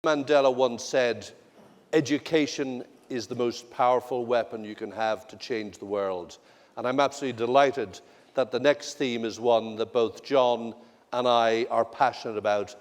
Mandela once said, education is the most powerful weapon you can have to change the world. And I'm absolutely delighted that the next theme is one that both John and I are passionate about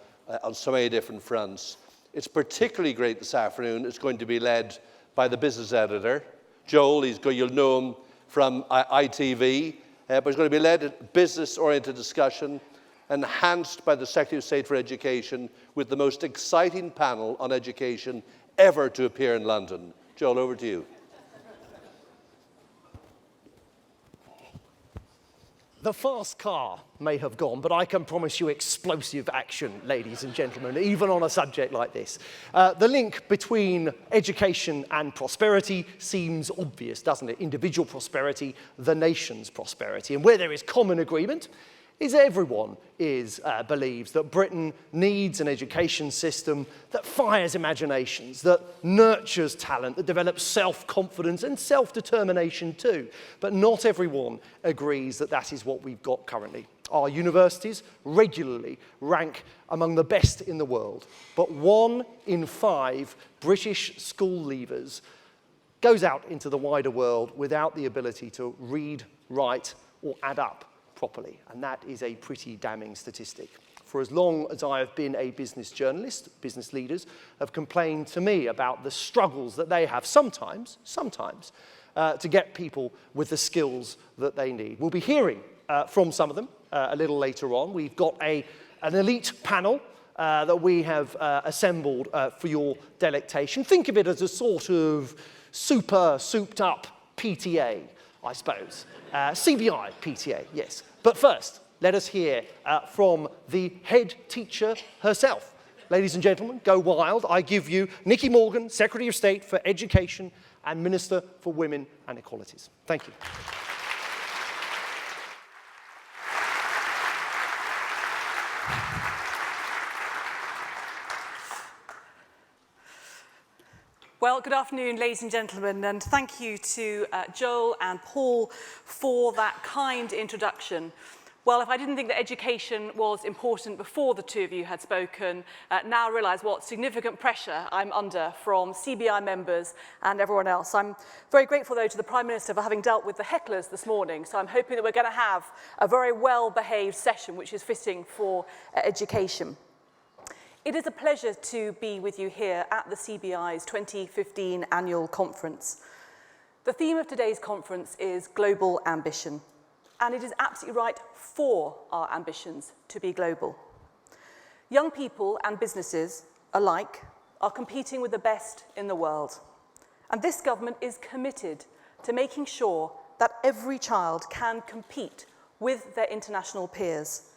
on so many different fronts. It's particularly great this afternoon. It's going to be led by the business editor, Joel. You'll know him from ITV, but it's going to be led at business-oriented discussion, enhanced by the Secretary of State for Education, with the most exciting panel on education ever to appear in London. Joel, over to you. The fast car may have gone, but I can promise you explosive action, ladies and gentlemen, even on a subject like this. The link between education and prosperity seems obvious, doesn't it? Individual prosperity, the nation's prosperity. And where there is common agreement is everyone believes that Britain needs an education system that fires imaginations, that nurtures talent, that develops self-confidence and self-determination too. But not everyone agrees that that is what we've got currently. Our universities regularly rank among the best in the world, but 1 in 5 British school leavers goes out into the wider world without the ability to read, write, or add up properly, and that is a pretty damning statistic. For as long as I have been a business journalist, business leaders have complained to me about the struggles that they have sometimes, to get people with the skills that they need. We'll be hearing from some of them a little later on. We've got an elite panel that we have assembled for your delectation. Think of it as a sort of super souped up PTA, I suppose. CBI PTA, yes. But first, let us hear from the head teacher herself. Ladies and gentlemen, go wild. I give you Nicky Morgan, Secretary of State for Education and Minister for Women and Equalities. Thank you. Well, good afternoon, ladies and gentlemen, and thank you to Joel and Paul for that kind introduction. Well, if I didn't think that education was important before the two of you had spoken, now I realise what significant pressure I'm under from CBI members and everyone else. I'm very grateful, though, to the Prime Minister for having dealt with the hecklers this morning, so I'm hoping that we're going to have a very well-behaved session, which is fitting for education. It is a pleasure to be with you here at the CBI's 2015 annual conference. The theme of today's conference is global ambition, and it is absolutely right for our ambitions to be global. Young people and businesses alike are competing with the best in the world, and this government is committed to making sure that every child can compete with their international peers,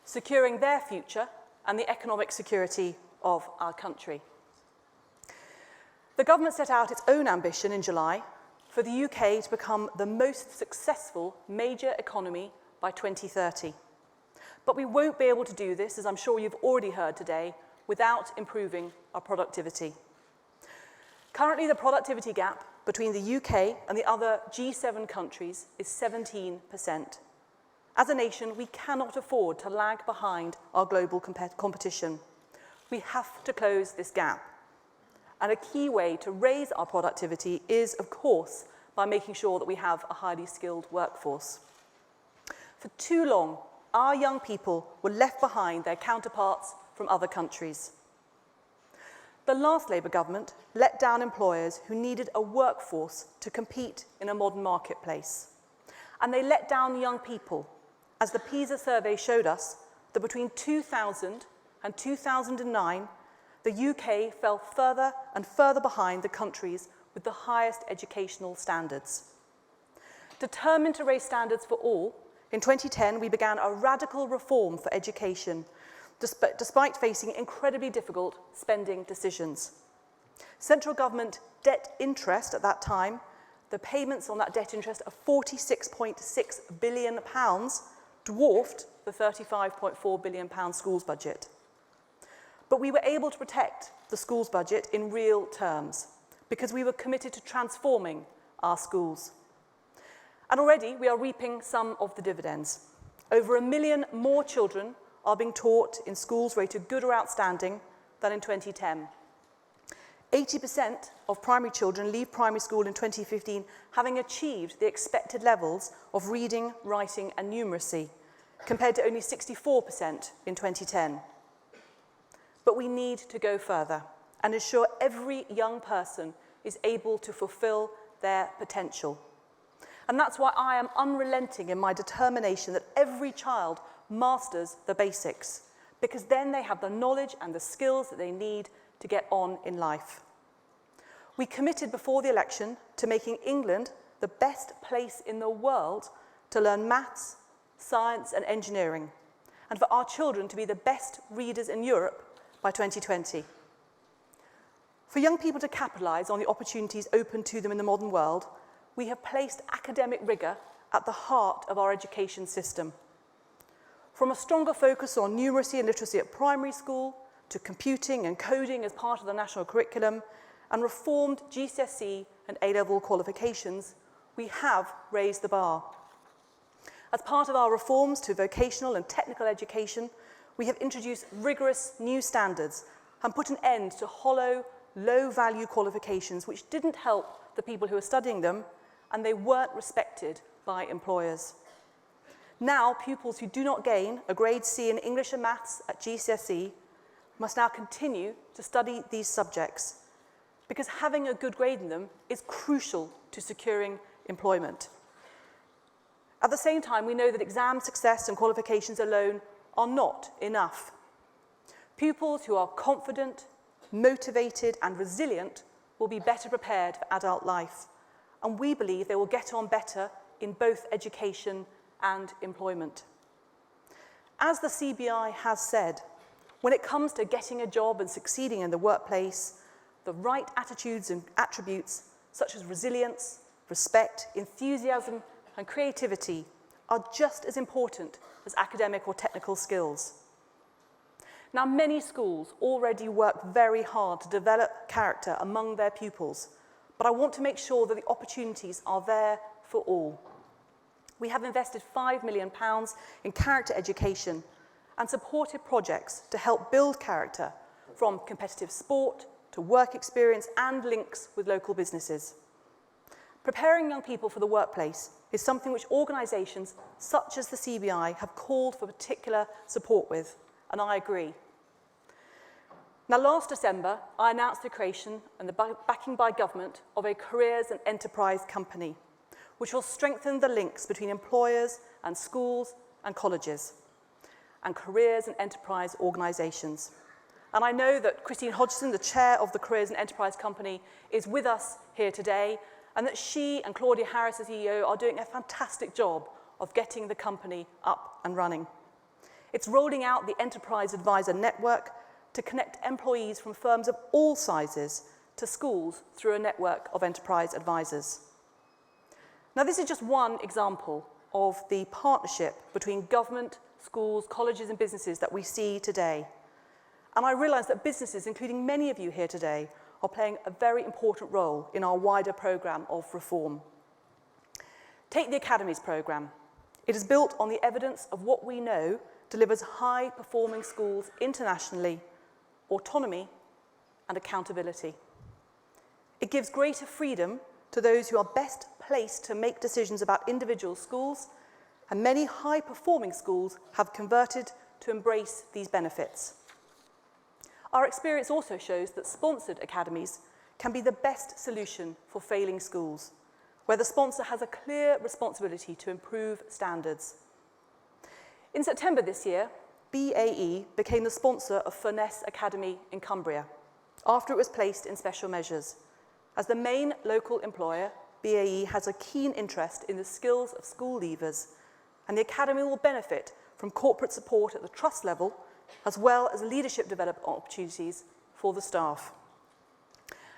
securing their future and the economic security of our country. The government set out its own ambition in July for the UK to become the most successful major economy by 2030. But we won't be able to do this, as I'm sure you've already heard today, without improving our productivity. Currently, the productivity gap between the UK and the other G7 countries is 17%. As a nation, we cannot afford to lag behind our global competition. We have to close this gap. And a key way to raise our productivity is, of course, by making sure that we have a highly skilled workforce. For too long, our young people were left behind their counterparts from other countries. The last Labour government let down employers who needed a workforce to compete in a modern marketplace. And they let down young people, as the PISA survey showed us that between 2000 and 2009, the UK fell further and further behind the countries with the highest educational standards. Determined to raise standards for all, in 2010 we began a radical reform for education, despite facing incredibly difficult spending decisions. Central government debt interest at that time, the payments on that debt interest of £46.6 billion dwarfed the £35.4 billion schools budget. But we were able to protect the schools budget in real terms because we were committed to transforming our schools. And already we are reaping some of the dividends. Over 1 million more children are being taught in schools rated good or outstanding than in 2010. 80% of primary children leave primary school in 2015 having achieved the expected levels of reading, writing and numeracy, compared to only 64% in 2010. But we need to go further and ensure every young person is able to fulfill their potential. And that's why I am unrelenting in my determination that every child masters the basics, because then they have the knowledge and the skills that they need to get on in life. We committed before the election to making England the best place in the world to learn maths, science and engineering, and for our children to be the best readers in Europe by 2020. For young people to capitalise on the opportunities open to them in the modern world, we have placed academic rigour at the heart of our education system. From a stronger focus on numeracy and literacy at primary school, to computing and coding as part of the national curriculum, and reformed GCSE and A-level qualifications, we have raised the bar. As part of our reforms to vocational and technical education, we have introduced rigorous new standards and put an end to hollow, low-value qualifications which didn't help the people who were studying them, and they weren't respected by employers. Now, pupils who do not gain a grade C in English and Maths at GCSE must now continue to study these subjects, because having a good grade in them is crucial to securing employment. At the same time, we know that exam success and qualifications alone are not enough. Pupils who are confident, motivated and resilient will be better prepared for adult life, and we believe they will get on better in both education and employment. As the CBI has said, when it comes to getting a job and succeeding in the workplace, the right attitudes and attributes such as resilience, respect, enthusiasm and creativity are just as important as academic or technical skills. Now, many schools already work very hard to develop character among their pupils, but I want to make sure that the opportunities are there for all. We have invested £5 million in character education and supported projects to help build character, from competitive sport to work experience and links with local businesses. Preparing young people for the workplace is something which organisations such as the CBI have called for particular support with, and I agree. Now, last December, I announced the creation and the backing by government of a careers and enterprise company, which will strengthen the links between employers and schools and colleges, and careers and enterprise organisations. And I know that Christine Hodgson, the chair of the Careers and Enterprise Company, is with us here today, and that she and Claudia Harris, the CEO, are doing a fantastic job of getting the company up and running. It's rolling out the Enterprise Advisor Network to connect employees from firms of all sizes to schools through a network of enterprise advisors. Now, this is just one example of the partnership between government, schools, colleges and businesses that we see today. And I realise that businesses, including many of you here today, are playing a very important role in our wider programme of reform. Take the Academies programme. It is built on the evidence of what we know delivers high-performing schools internationally, autonomy and accountability. It gives greater freedom to those who are best placed to make decisions about individual schools, and many high-performing schools have converted to embrace these benefits. Our experience also shows that sponsored academies can be the best solution for failing schools, where the sponsor has a clear responsibility to improve standards. In September this year, BAE became the sponsor of Furness Academy in Cumbria, after it was placed in special measures. As the main local employer, BAE has a keen interest in the skills of school leavers, and the academy will benefit from corporate support at the trust level, as well as leadership development opportunities for the staff.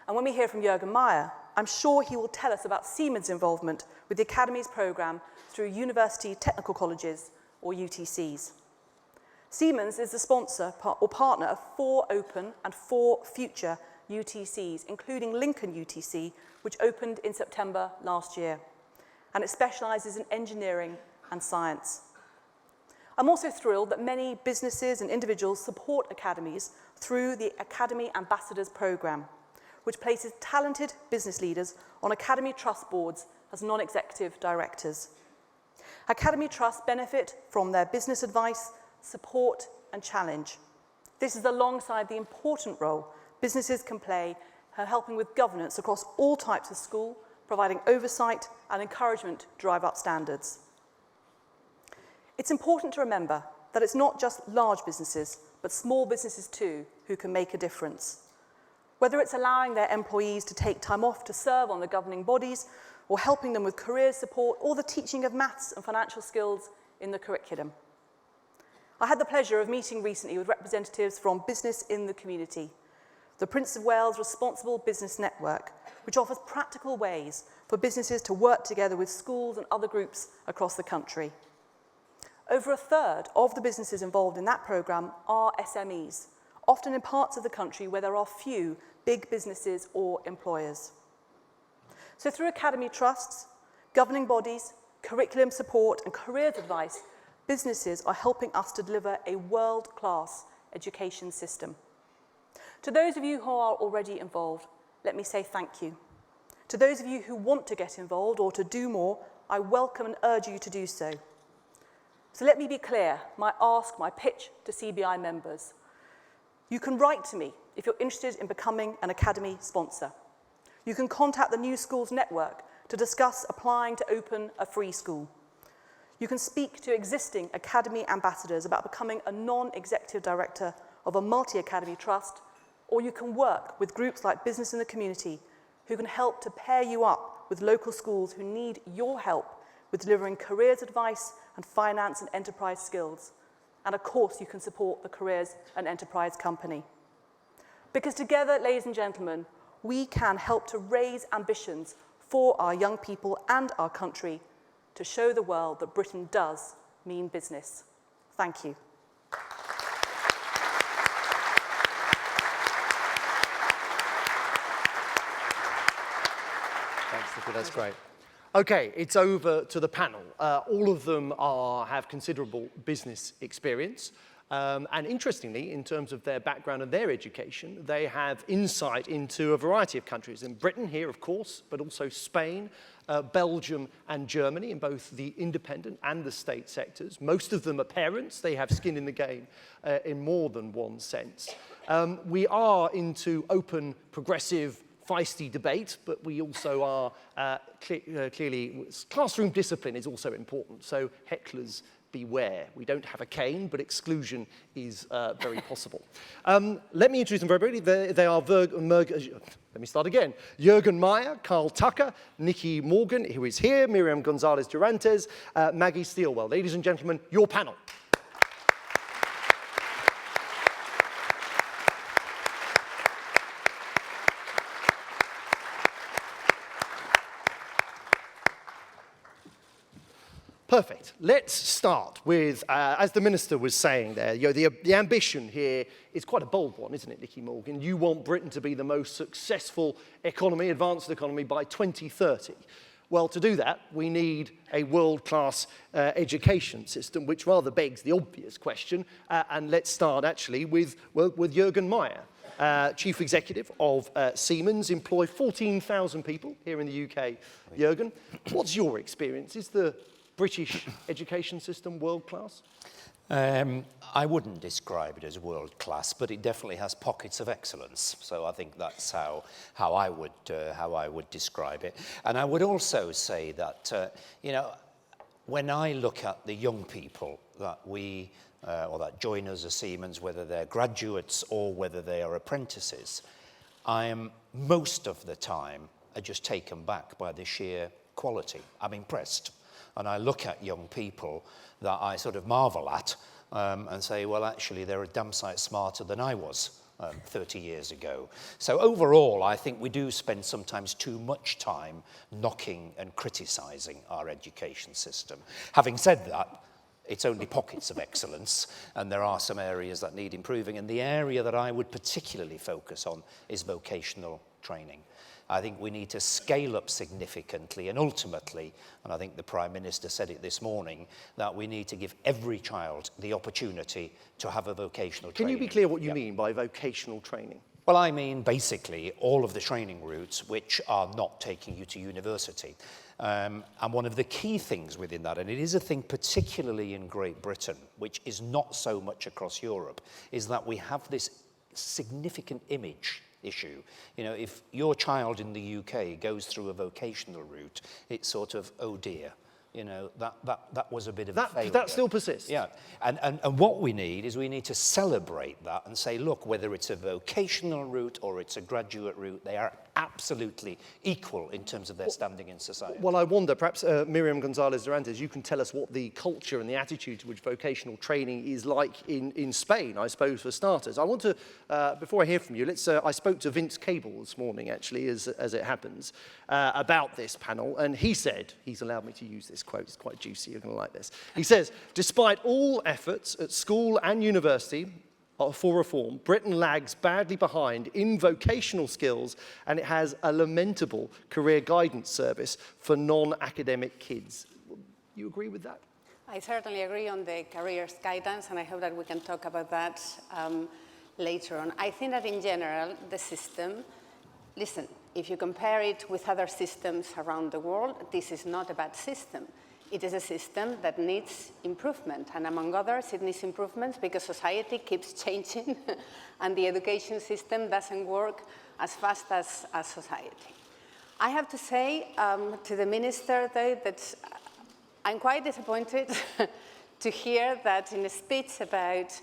And when we hear from Juergen Maier, I'm sure he will tell us about Siemens' involvement with the Academy's programme through university technical colleges, or UTCs. Siemens is the sponsor or partner of 4 open and 4 future UTCs, including Lincoln UTC, which opened in September last year, and it specialises in engineering and science. I'm also thrilled that many businesses and individuals support academies through the Academy Ambassadors programme, which places talented business leaders on Academy Trust boards as non-executive directors. Academy Trusts benefit from their business advice, support and challenge. This is alongside the important role businesses can play in helping with governance across all types of school, providing oversight and encouragement to drive up standards. It's important to remember that it's not just large businesses, but small businesses too, who can make a difference. Whether it's allowing their employees to take time off to serve on the governing bodies, or helping them with career support, or the teaching of maths and financial skills in the curriculum. I had the pleasure of meeting recently with representatives from Business in the Community, the Prince of Wales Responsible Business Network, which offers practical ways for businesses to work together with schools and other groups across the country. Over a third of the businesses involved in that programme are SMEs, often in parts of the country where there are few big businesses or employers. So through Academy Trusts, governing bodies, curriculum support and careers advice, businesses are helping us to deliver a world-class education system. To those of you who are already involved, let me say thank you. To those of you who want to get involved or to do more, I welcome and urge you to do so. So let me be clear, my pitch to CBI members. You can write to me if you're interested in becoming an Academy sponsor. You can contact the New Schools Network to discuss applying to open a free school. You can speak to existing Academy ambassadors about becoming a non-executive director of a multi-Academy trust, or you can work with groups like Business in the Community who can help to pair you up with local schools who need your help with delivering careers advice and finance and enterprise skills. And of course, you can support the Careers and Enterprise Company. Because together, ladies and gentlemen, we can help to raise ambitions for our young people and our country to show the world that Britain does mean business. Thank you. Thanks, Nicky, that's great. Okay, it's over to the panel. All of them have considerable business experience. And interestingly, in terms of their background and their education, they have insight into a variety of countries. In Britain here, of course, but also Spain, Belgium and Germany in both the independent and the state sectors. Most of them are parents. They have skin in the game in more than one sense. We are into open, progressive, feisty debate, but we also are clearly, classroom discipline is also important. So hecklers beware. We don't have a cane, but exclusion is very possible. Let me introduce them very briefly. They are let me start again. Juergen Maier, Carl Tucker, Nicky Morgan, who is here, Miriam Gonzalez Durantez, Maggie Stilwell. Ladies and gentlemen, your panel. Perfect. Let's start with, as the Minister was saying there, the ambition here is quite a bold one, isn't it, Nicky Morgan? You want Britain to be the most successful economy, advanced economy by 2030. Well, to do that, we need a world-class education system, which rather begs the obvious question. And let's start, actually, with Juergen Maier, Chief Executive of Siemens, employ 14,000 people here in the UK. Juergen, what's your experience? Is the British education system world-class? I wouldn't describe it as world-class, but it definitely has pockets of excellence. So I think that's how I would describe it. And I would also say that when I look at the young people that or that join us as Siemens, whether they're graduates or whether they are apprentices, I am most of the time just taken back by the sheer quality. I'm impressed. And I look at young people that I sort of marvel at and say, well, actually, they're a damn sight smarter than I was 30 years ago. So overall, I think we do spend sometimes too much time knocking and criticising our education system. Having said that, it's only pockets of excellence, and there are some areas that need improving. And the area that I would particularly focus on is vocational training. I think we need to scale up significantly, and ultimately, and I think the Prime Minister said it this morning, that we need to give every child the opportunity to have a vocational training. Can you be clear what you mean by vocational training? Well, I mean, basically, all of the training routes which are not taking you to university. And one of the key things within that, and it is a thing particularly in Great Britain, which is not so much across Europe, is that we have this significant image issue. You know, if your child in the UK goes through a vocational route, it's sort of, oh dear. You know, that was a bit of a failure. That still persists. Yeah, and what we need is we need to celebrate that and say, look, whether it's a vocational route or it's a graduate route, they are absolutely equal in terms of their standing in society. Well, I wonder, perhaps Miriam Gonzalez Durantez, you can tell us what the culture and the attitude to which vocational training is like in Spain, I suppose, for starters. I want to, before I hear from you, I spoke to Vince Cable this morning, actually, as it happens, about this panel, and he said, he's allowed me to use this quote, it's quite juicy, you're going to like this. He says, despite all efforts at school and university for reform, Britain lags badly behind in vocational skills, and it has a lamentable career guidance service for non-academic kids. You agree with that? I certainly agree on the careers guidance, and I hope that we can talk about that later on. I think that in general, the system, listen, if you compare it with other systems around the world, this is not a bad system. It is a system that needs improvement, and among others, it needs improvements because society keeps changing and the education system doesn't work as fast as society. I have to say to the minister, though, that I'm quite disappointed to hear that in a speech about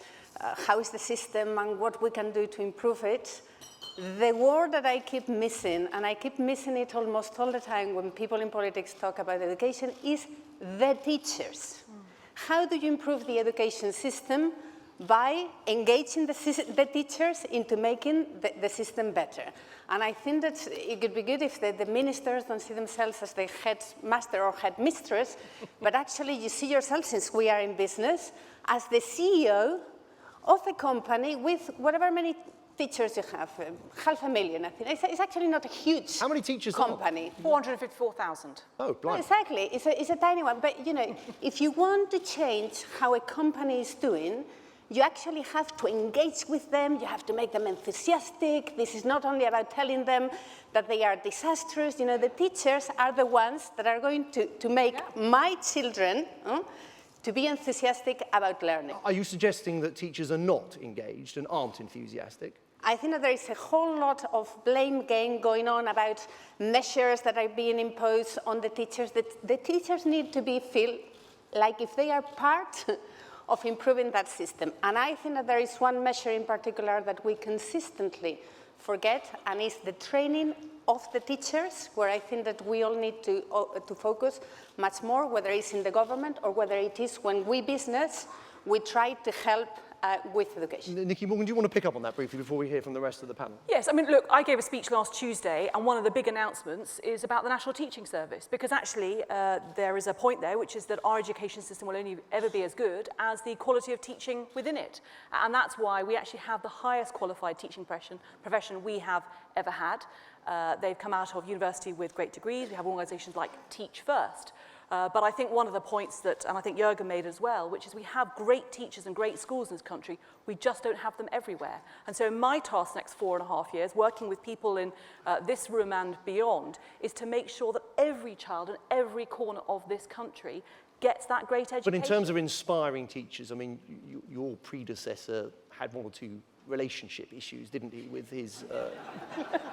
how is the system and what we can do to improve it, the word that I keep missing, and I keep missing it almost all the time when people in politics talk about education, is the teachers. How do you improve the education system? By engaging the teachers into making the system better. And I think that it could be good if the ministers don't see themselves as the headmaster or headmistress, but actually you see yourself, since we are in business, as the CEO of a company with whatever many teachers you have, 500,000, I think. It's actually not a huge How many teachers company. 454,000. Oh, blimey. Exactly, it's a tiny one. But you know, if you want to change how a company is doing, you actually have to engage with them, you have to make them enthusiastic. This is not only about telling them that they are disastrous. You know, the teachers are the ones that are going to make my children to be enthusiastic about learning. Are you suggesting that teachers are not engaged and aren't enthusiastic? I think that there is a whole lot of blame game going on about measures that are being imposed on the teachers. The teachers need to feel like if they are part of improving that system. And I think that there is one measure in particular that we consistently forget, and it's the training of the teachers, where I think that we all need to focus much more, whether it's in the government or whether it is when we business, we try to help with education. Nicky, do you want to pick up on that briefly before we hear from the rest of the panel? Yes, I mean, look, I gave a speech last Tuesday, and one of the big announcements is about the National Teaching Service, because actually there is a point there, which is that our education system will only ever be as good as the quality of teaching within it. And that's why we actually have the highest qualified teaching profession we have ever had. They've come out of university with great degrees. We have organisations like Teach First. But I think one of the points that, and I think Juergen made as well, which is we have great teachers and great schools in this country, we just don't have them everywhere. And so my task next 4.5 years, working with people in this room and beyond, is to make sure that every child in every corner of this country gets that great education. But in terms of inspiring teachers, I mean, your predecessor had one or two relationship issues, didn't he, with his?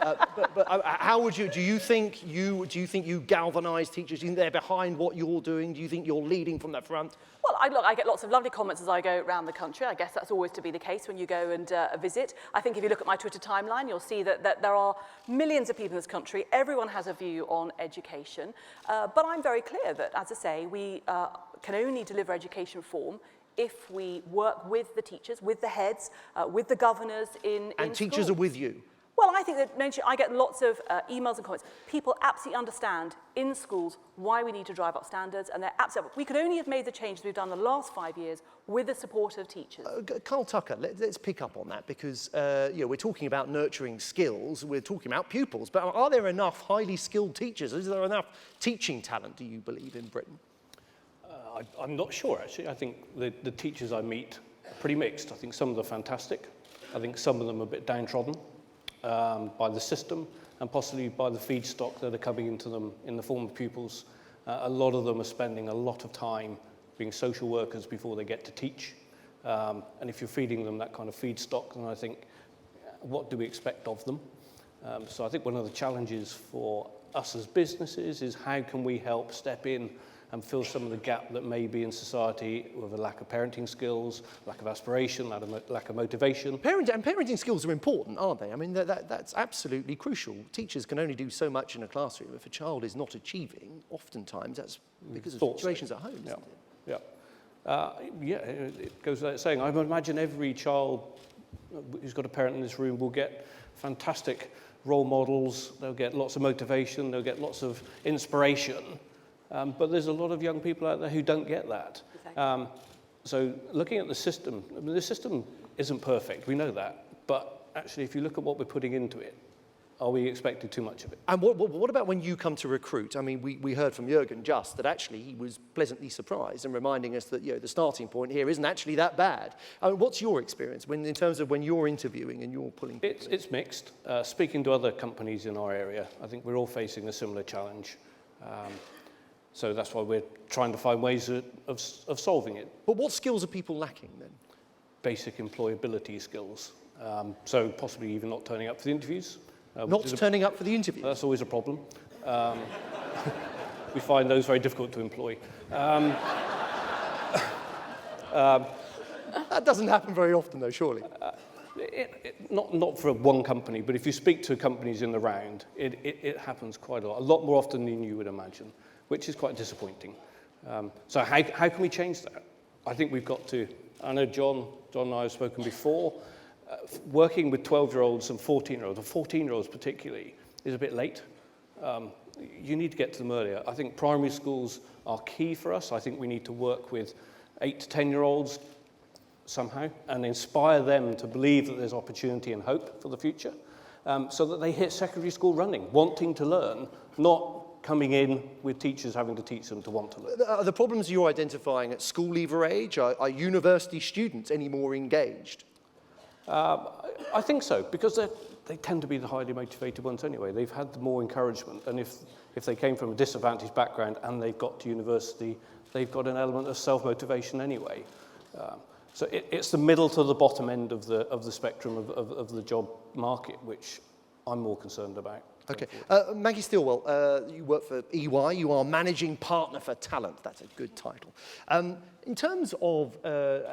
But how would you? Do you think you galvanise teachers? Do you think they're behind what you're doing? Do you think you're leading from the front? Well, I get lots of lovely comments as I go around the country. I guess that's always to be the case when you go and visit. I think if you look at my Twitter timeline, you'll see that there are millions of people in this country. Everyone has a view on education. But I'm very clear that, as I say, we can only deliver education reform if we work with the teachers, with the heads, with the governors in And teachers schools. are with you? Well, I think that I get lots of emails and comments. People absolutely understand in schools why we need to drive up standards, and they're absolutely. We could only have made the changes we've done the last 5 years with the support of teachers. Carl Tucker, let's pick up on that, because we're talking about nurturing skills, we're talking about pupils, but are there enough highly skilled teachers? Is there enough teaching talent, do you believe, in Britain? I'm not sure, actually. I think the teachers I meet are pretty mixed. I think some of them are fantastic. I think some of them are a bit downtrodden. by the system and possibly by the feedstock that are coming into them in the form of pupils. A lot of them are spending a lot of time being social workers before they get to teach. And if you're feeding them that kind of feedstock, then I think, what do we expect of them? So I think one of the challenges for us as businesses is how can we help step in and fill some of the gap that may be in society with a lack of parenting skills, lack of aspiration, lack of motivation. Parenting skills are important, aren't they? I mean, that's absolutely crucial. Teachers can only do so much in a classroom. If a child is not achieving, oftentimes that's because of situations at home, isn't it? Yeah, it goes without saying. I would imagine every child who's got a parent in this room will get fantastic role models, they'll get lots of motivation, they'll get lots of inspiration. But there's a lot of young people out there who don't get that. Exactly. So looking at the system, I mean, the system isn't perfect, we know that. But actually, if you look at what we're putting into it, are we expecting too much of it? And what about when you come to recruit? I mean, we heard from Juergen just that actually he was pleasantly surprised and reminding us that, you know, the starting point here isn't actually that bad. I mean, what's your experience in terms of when you're interviewing and you're pulling people in? It's mixed. Speaking to other companies in our area, I think we're all facing a similar challenge. So that's why we're trying to find ways of solving it. But what skills are people lacking then? Basic employability skills. So possibly even not turning up for the interviews. Not turning up for the interview? That's always a problem. We find those very difficult to employ. That doesn't happen very often though, surely. Not for one company, but if you speak to companies in the round, it happens quite a lot more often than you would imagine, which is quite disappointing. So how can we change that? I think we've got to, I know John and I have spoken before, working with 12-year-olds and 14-year-olds, or 14-year-olds particularly, is a bit late. You need to get to them earlier. I think primary schools are key for us. I think we need to work with 8 to 10-year-olds somehow and inspire them to believe that there's opportunity and hope for the future, so that they hit secondary school running, wanting to learn, not coming in with teachers having to teach them to want to learn. Are the problems you're identifying at school leaver age, are university students any more engaged? I think so, because they tend to be the highly motivated ones anyway. They've had more encouragement, and if they came from a disadvantaged background and they've got to university, they've got an element of self-motivation anyway. So it's the middle to the bottom end of the spectrum of the job market, which I'm more concerned about. Okay. Maggie Stilwell, you work for EY. You are Managing Partner for Talent. That's a good title. In terms of,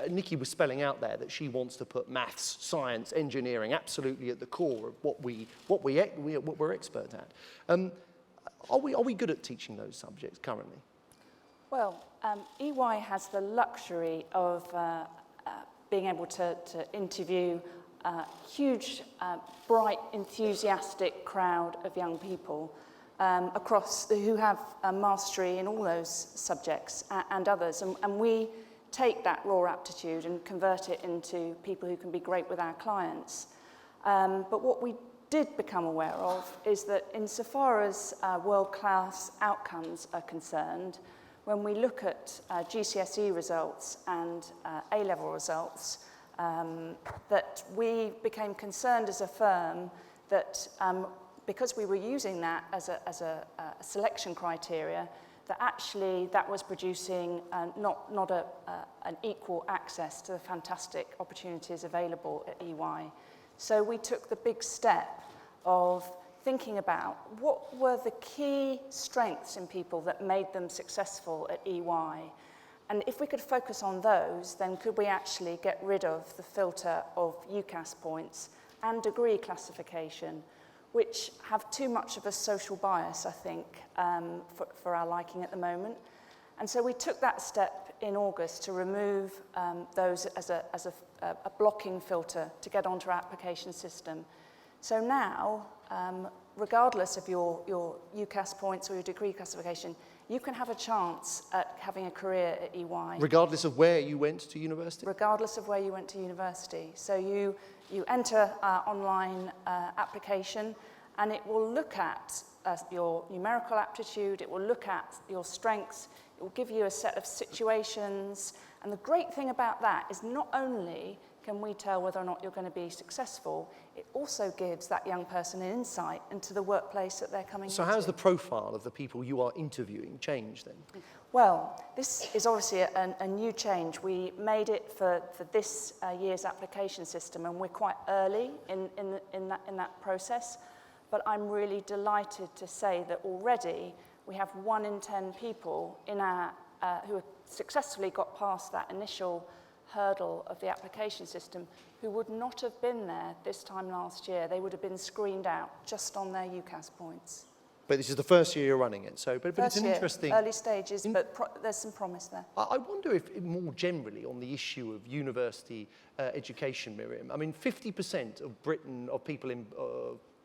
Nicky was spelling out there that she wants to put maths, science, engineering absolutely at the core of what we're expert at. Are we good at teaching those subjects currently? Well, EY has the luxury of being able to interview a huge, bright, enthusiastic crowd of young people who have a mastery in all those subjects and others. And we take that raw aptitude and convert it into people who can be great with our clients. But what we did become aware of is that insofar as world-class outcomes are concerned, when we look at GCSE results and A-level results, that we became concerned as a firm that because we were using that as a selection criteria, that actually that was producing not an equal access to the fantastic opportunities available at EY. So we took the big step of thinking about what were the key strengths in people that made them successful at EY. And if we could focus on those, then could we actually get rid of the filter of UCAS points and degree classification, which have too much of a social bias, I think, for our liking at the moment. And so we took that step in August to remove those as a blocking filter to get onto our application system. So now, regardless of your UCAS points or your degree classification, you can have a chance at having a career at EY. Regardless of where you went to university? Regardless of where you went to university. So you enter online application, and it will look at your numerical aptitude, it will look at your strengths, it will give you a set of situations. And the great thing about that is not only can we tell whether or not you're going to be successful, it also gives that young person an insight into the workplace that they're coming So into. how's the profile of the people you are interviewing changed then? Well, this is obviously a new change. We made it for this year's application system, and we're quite early in that process. But I'm really delighted to say that already we have 1 in 10 people in our who have successfully got past that initial hurdle of the application system who would not have been there this time last year. They would have been screened out just on their UCAS points. But this is the first year you're running it, so but it's First an year, interesting. early stages, but there's some promise there. I wonder if more generally on the issue of university education, Miriam. I mean, 50% of Britain of people in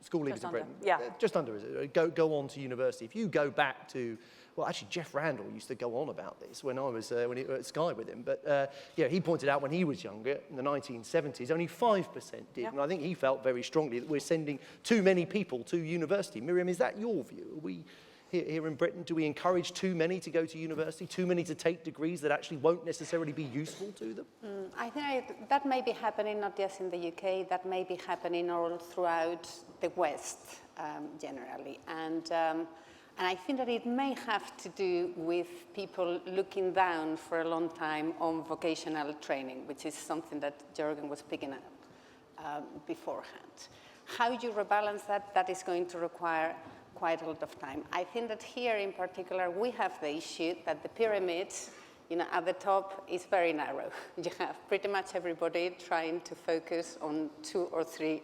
school leavers in under, Britain, yeah. just under is it, go on to university. If you go back to, well, actually, Jeff Randall used to go on about this when I was at Sky with him. But yeah, he pointed out when he was younger, in the 1970s, only 5% did. Yeah. And I think he felt very strongly that we're sending too many people to university. Miriam, is that your view? Are we here in Britain, do we encourage too many to go to university, too many to take degrees that actually won't necessarily be useful to them? I think that may be happening not just in the UK, that may be happening all throughout the West generally. And I think that it may have to do with people looking down for a long time on vocational training, which is something that Juergen was picking up beforehand. How you rebalance that, that is going to require quite a lot of time. I think that here in particular, we have the issue that the pyramid, at the top is very narrow. You have pretty much everybody trying to focus on 2 or 3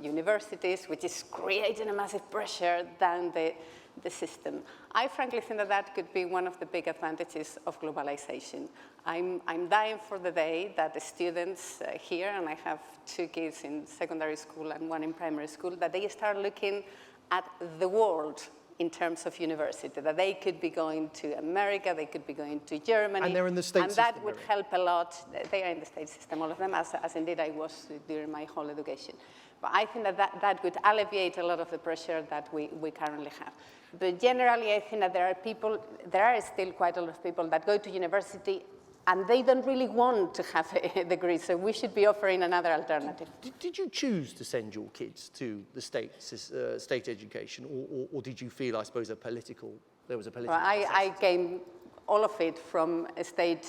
universities, which is creating a massive pressure down the system. I frankly think that that could be one of the big advantages of globalization. I'm dying for the day that the students here, and I have 2 kids in secondary school and 1 in primary school, that they start looking at the world in terms of university, that they could be going to America, they could be going to Germany. And they're in the state and system. that would help a lot. They are in the state system, all of them, as indeed I was during my whole education. But I think that would alleviate a lot of the pressure that we currently have. But generally, I think that there are still quite a lot of people that go to university and they don't really want to have a degree, so we should be offering another alternative. Did you choose to send your kids to the state education, or did you feel, I suppose, there was a political Well, I came all of it from a state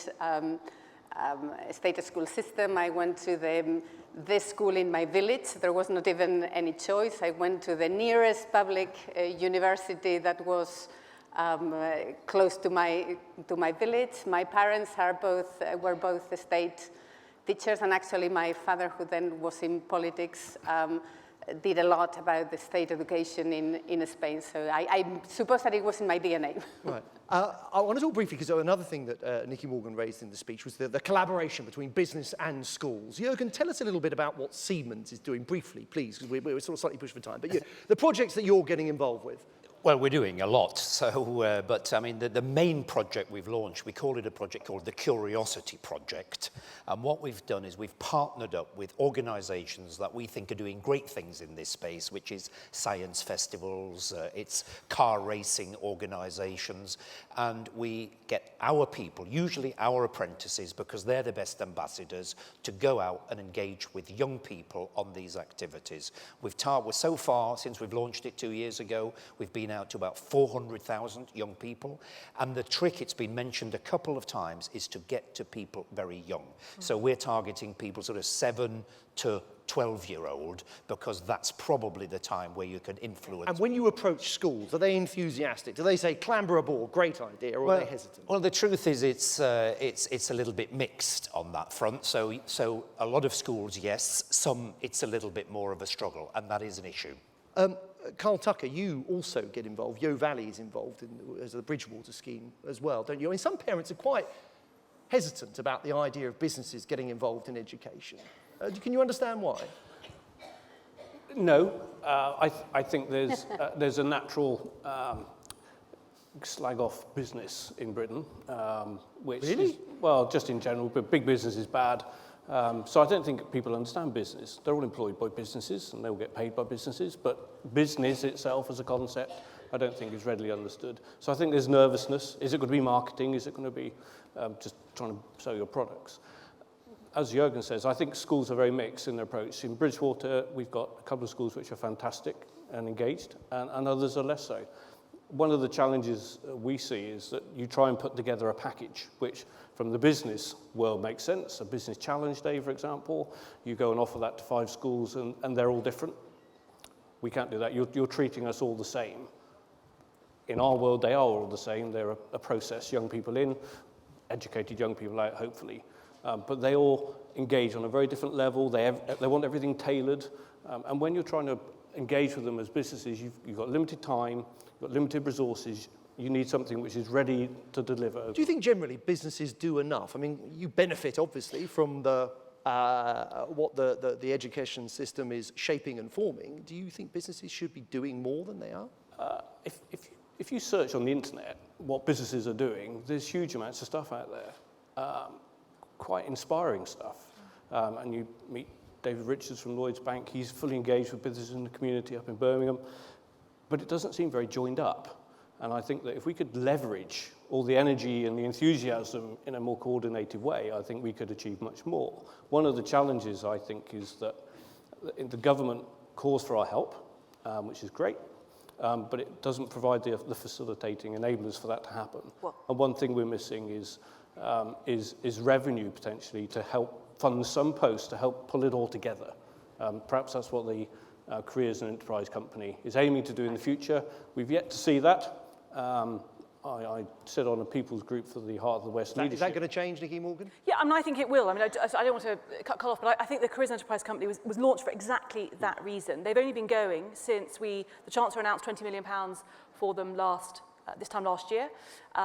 school system. I went to the school in my village. There was not even any choice. I went to the nearest public university that was close to my village. My parents were both state teachers, and actually my father, who then was in politics, did a lot about the state education in Spain. So I suppose that it was in my DNA. Right. I want to talk briefly, because another thing that Nicky Morgan raised in the speech was the collaboration between business and schools. Juergen, tell us a little bit about what Siemens is doing briefly, please, because we're sort of slightly pushed for time. But the projects that you're getting involved with. Well, we're doing a lot. So, but I mean, the main project we've launched, we call it a project called the Curiosity Project. And what we've done is we've partnered up with organizations that we think are doing great things in this space, which is science festivals, it's car racing organizations. And we get our people, usually our apprentices, because they're the best ambassadors, to go out and engage with young people on these activities. So far, since we've launched it 2 years ago, we've been out to about 400,000 young people. And the trick, it's been mentioned a couple of times, is to get to people very young. So we're targeting people sort of 7 to 12-year-old, because that's probably the time where you can influence. And when you approach schools, are they enthusiastic? Do they say, clamber aboard, great idea, or are they hesitant? Well, the truth is it's a little bit mixed on that front. So a lot of schools, yes. Some, it's a little bit more of a struggle, and that is an issue. Carl Tucker, you also get involved. Yo Valley is involved as the Bridgewater scheme as well, don't you? I mean, some parents are quite hesitant about the idea of businesses getting involved in education. Can you understand why? No, I think there's a natural slag off business in Britain, which Really? is, well, just in general, but big business is bad. So I don't think people understand business. They're all employed by businesses and they'll get paid by businesses, but business itself as a concept, I don't think is readily understood. So I think there's nervousness. Is it going to be marketing? Is it going to be just trying to sell your products? as Juergen says, I think schools are very mixed in their approach. In Bridgewater, we've got a couple of schools which are fantastic and engaged, and others are less so. One of the challenges we see is that you try and put together a package, which from the business world makes sense. A business challenge day, for example, you go and offer that to 5 schools, and they're all different. We can't do that. You're treating us all the same. In our world, they are all the same. They're a process, young people in, educated young people out, hopefully. But they all engage on a very different level. They want everything tailored. And when you're trying to engage with them as businesses, you've got limited time, you've got limited resources. You need something which is ready to deliver. Do you think generally businesses do enough? I mean, you benefit, obviously, from what the education system is shaping and forming. Do you think businesses should be doing more than they are? If you search on the internet what businesses are doing, there's huge amounts of stuff out there. Quite inspiring stuff. And you meet David Richards from Lloyds Bank. He's fully engaged with businesses in the community up in Birmingham. But it doesn't seem very joined up. And I think that if we could leverage all the energy and the enthusiasm in a more coordinated way, I think we could achieve much more. One of the challenges, I think, is that the government calls for our help, which is great, but it doesn't provide the facilitating enablers for that to happen. Well, and one thing we're missing is revenue, potentially, to help fund some posts, to help pull it all together. Perhaps that's what the Careers and Enterprise Company is aiming to do in the future. We've yet to see that. I sit on a people's group for the Heart of the West leadership. Is that going to change, Nicky Morgan? yeah, I mean, I think it will. I mean, I don't want to cut off, but I think the Careers and Enterprise Company was launched for exactly that reason. They've only been going since the Chancellor announced £20 million for them this time last year.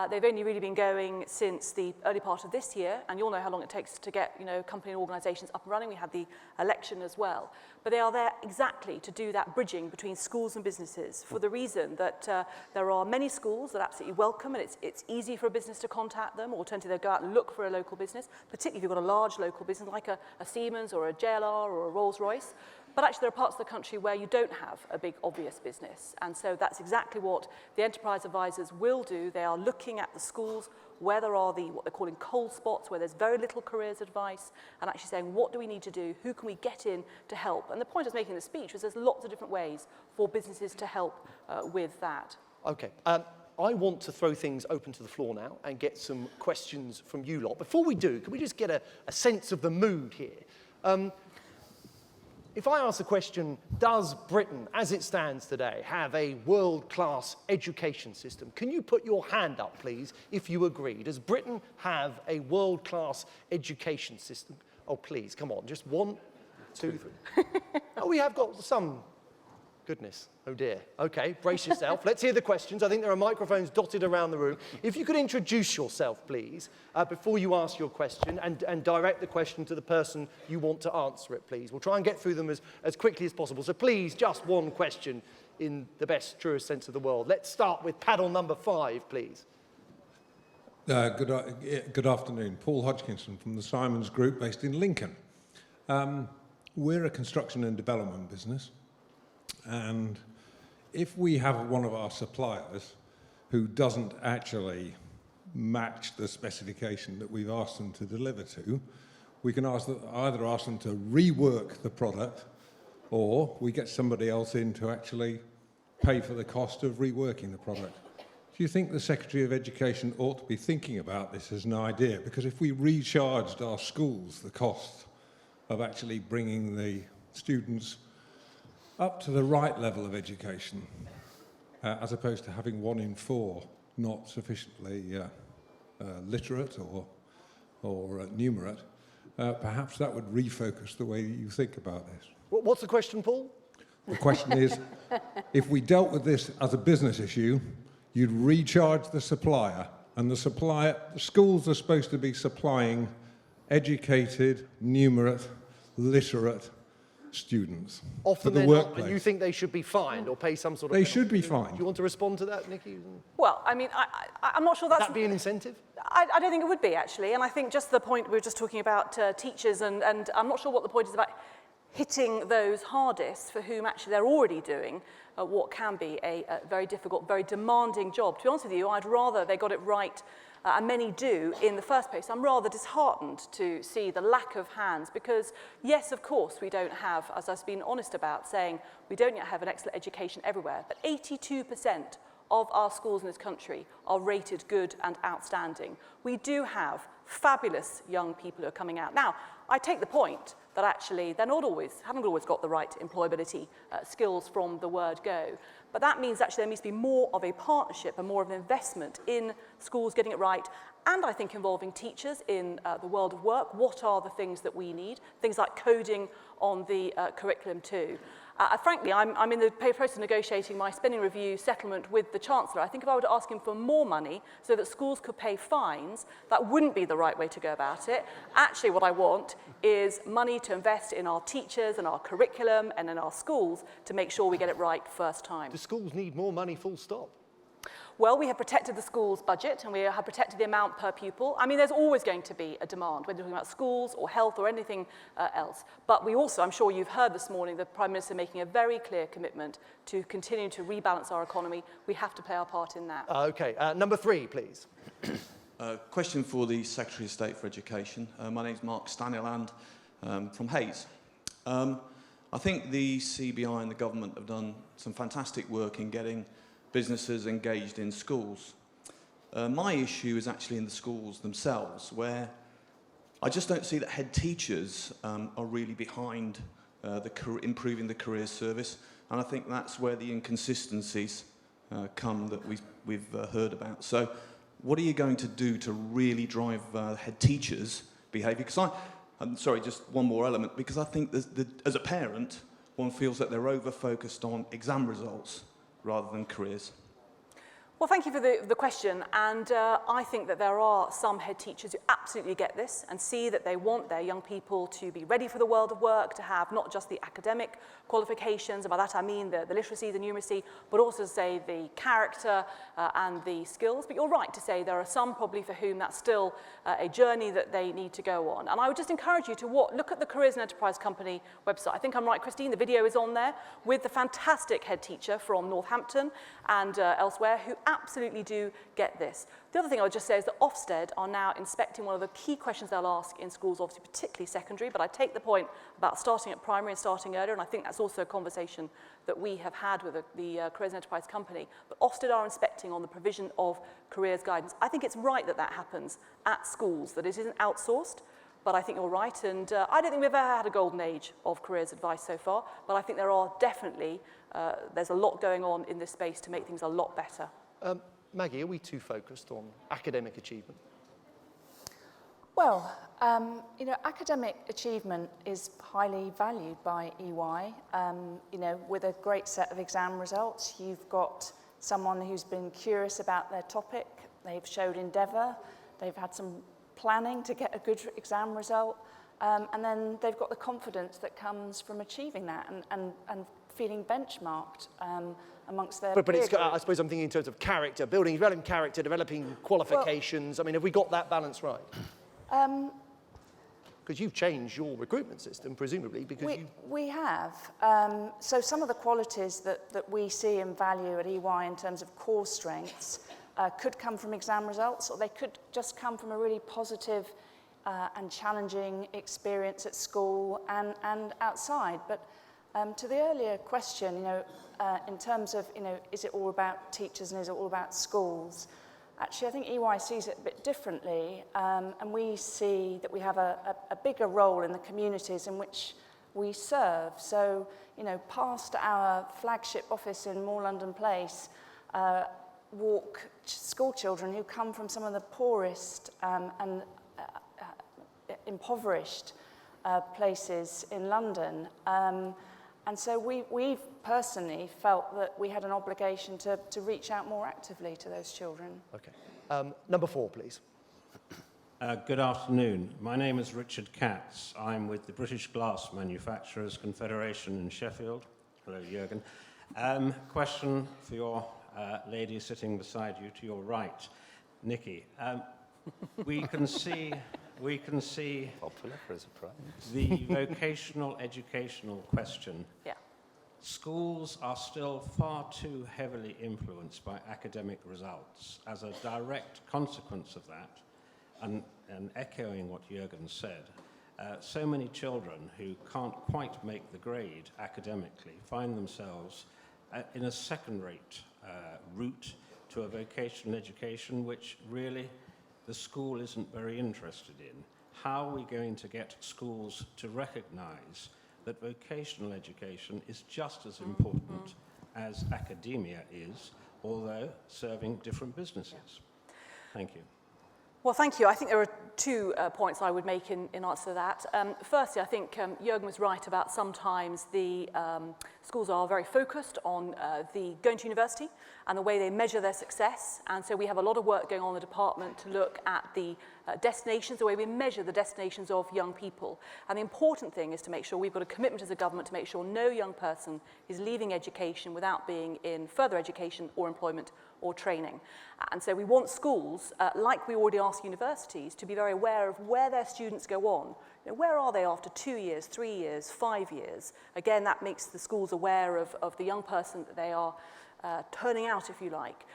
They've only really been going since the early part of this year, and you all know how long it takes to get company and organisations up and running. We had the election as well. But they are there exactly to do that bridging between schools and businesses for the reason that there are many schools that are absolutely welcome, and it's easy for a business to contact them, or alternatively they go out and look for a local business, particularly if you've got a large local business like a Siemens or a JLR or a Rolls-Royce. But actually there are parts of the country where you don't have a big obvious business. And so that's exactly what the enterprise advisors will do. They are looking at the schools where there are what they're calling cold spots, where there's very little careers advice, and actually saying, what do we need to do? Who can we get in to help? And the point I was making in the speech was there's lots of different ways for businesses to help with that. Okay. I want to throw things open to the floor now and get some questions from you lot. Before we do, can we just get a sense of the mood here? If I ask the question, does Britain, as it stands today, have a world-class education system? Can you put your hand up, please, if you agree? Does Britain have a world-class education system? Oh, please, come on, just 1, 2, 3. Oh, we have got some. Goodness, oh dear. Okay, brace yourself. Let's hear the questions. I think there are microphones dotted around the room. If you could introduce yourself, please, before you ask your question, and direct the question to the person you want to answer it, please. We'll try and get through them as quickly as possible. So please, just one question in the best, truest sense of the world. Let's start with panel number 5, please. Good afternoon. Paul Hodgkinson from the Siemens Group based in Lincoln. We're a construction and development business. And if we have one of our suppliers who doesn't actually match the specification that we've asked them to deliver to, we can either ask them to rework the product, or we get somebody else in to actually pay for the cost of reworking the product. Do you think the Secretary of Education ought to be thinking about this as an idea? Because if we recharged our schools the cost of actually bringing the students up to the right level of education, as opposed to having 1 in 4 not sufficiently literate or numerate, perhaps that would refocus the way you think about this. What's the question, Paul? The question is, if we dealt with this as a business issue, you'd recharge the supplier, and the schools are supposed to be supplying educated, numerate, literate students Often for the they're workplace. not, and you think they should be fined or pay some sort of They penalty? should be fined. Do you want to respond to that, Nicky? Well, I mean, I'm not sure that's... Would that be an incentive? I don't think it would be, actually. And I think just the point we were just talking about teachers, and I'm not sure what the point is about hitting those hardest for whom actually they're already doing what can be a very difficult, very demanding job. To be honest with you, I'd rather they got it right and many do in the first place. I'm rather disheartened to see the lack of hands because, yes, of course, we don't have, as I've been honest about, saying we don't yet have an excellent education everywhere, but 82% of our schools in this country are rated good and outstanding. We do have fabulous young people who are coming out. Now, I take the point that actually they're not always, haven't always got the right employability skills from the word go. But that means actually there needs to be more of a partnership and more of an investment in schools getting it right, and I think involving teachers in the world of work. What are the things that we need? Things like coding on the curriculum too. Frankly, I'm in the process of negotiating my spending review settlement with the Chancellor. I think if I were to ask him for more money so that schools could pay fines, that wouldn't be the right way to go about it. Actually, what I want is money to invest in our teachers and our curriculum and in our schools to make sure we get it right first time. Do schools need more money, full stop? Well, we have protected the school's budget and we have protected the amount per pupil. I mean, there's always going to be a demand, whether you're talking about schools or health or anything else. But we also, I'm sure you've heard this morning, the Prime Minister making a very clear commitment to continue to rebalance our economy. We have to play our part in that. Okay, number 3, please. Question for the Secretary of State for Education. My name's Mark Staniland from Hayes. I think the CBI and the government have done some fantastic work in getting businesses engaged in schools. My issue is actually in the schools themselves, where I just don't see that head teachers are really behind improving the career service, and I think that's where the inconsistencies come that we've heard about. So what are you going to do to really drive head teachers' behaviour? Because I'm sorry, just one more element, because I think as a parent, one feels that they're over-focused on exam results rather than careers. Well, thank you for the question, and I think that there are some head teachers who absolutely get this and see that they want their young people to be ready for the world of work, to have not just the academic qualifications, and by that I mean the literacy, the numeracy, but also, say, the character and the skills. But you're right to say there are some probably for whom that's still a journey that they need to go on. And I would just encourage you to look at the Careers and Enterprise Company website. I think I'm right, Christine, the video is on there with the fantastic head teacher from Northampton and elsewhere who absolutely do get this. The other thing I would just say is that Ofsted are now inspecting one of the key questions they'll ask in schools, obviously particularly secondary, but I take the point about starting at primary and starting earlier, and I think that's also a conversation that we have had with the Careers and Enterprise Company. But Ofsted are inspecting on the provision of careers guidance. I think it's right that that happens at schools, that it isn't outsourced, but I think you're right, and I don't think we've ever had a golden age of careers advice so far, but I think there are definitely, there's a lot going on in this space to make things a lot better. Maggie, are we too focused on academic achievement? Well, academic achievement is highly valued by EY. With a great set of exam results, you've got someone who's been curious about their topic, they've showed endeavour, they've had some planning to get a good exam result, and then they've got the confidence that comes from achieving that and feeling benchmarked amongst their But it's, peer I group. suppose I'm thinking in terms of character, developing character, developing qualifications. I mean, have we got that balance right? Because you've changed your recruitment system, presumably, because We have. So some of the qualities that we see and value at EY in terms of core strengths could come from exam results, or they could just come from a really positive and challenging experience at school and outside. But to the earlier question, in terms of, is it all about teachers and is it all about schools? Actually, I think EY sees it a bit differently, and we see that we have a bigger role in the communities in which we serve. So, past our flagship office in More London Place, walk school children who come from some of the poorest and impoverished places in London. And so we've personally felt that we had an obligation to reach out more actively to those children. Okay. Number 4, please. Good afternoon. My name is Richard Katz. I'm with the British Glass Manufacturers Confederation in Sheffield. Hello, Juergen. Question for your lady sitting beside you to your right, Nicky. We can see Popular for a surprise. the vocational educational question. Yeah. schools are still far too heavily influenced by academic results. As a direct consequence of that, and echoing what Juergen said, so many children who can't quite make the grade academically find themselves in a second-rate route to a vocational education which really the school isn't very interested in. How are we going to get schools to recognise that vocational education is just as important as academia is, although serving different businesses? Thank you. Well, thank you. I think there are two points I would make in answer to that. Firstly, I think Juergen was right about sometimes the schools are very focused on the going to university and the way they measure their success. And so we have a lot of work going on in the department to look at the destinations, the way we measure the destinations of young people. And the important thing is to make sure we've got a commitment as a government to make sure no young person is leaving education without being in further education or employment or training. And so we want schools, like we already ask universities, to be very aware of where their students go on. You know, where are they after 2 years, 3 years, 5 years? Again, that makes the schools aware of the young person that they are turning out, if you like.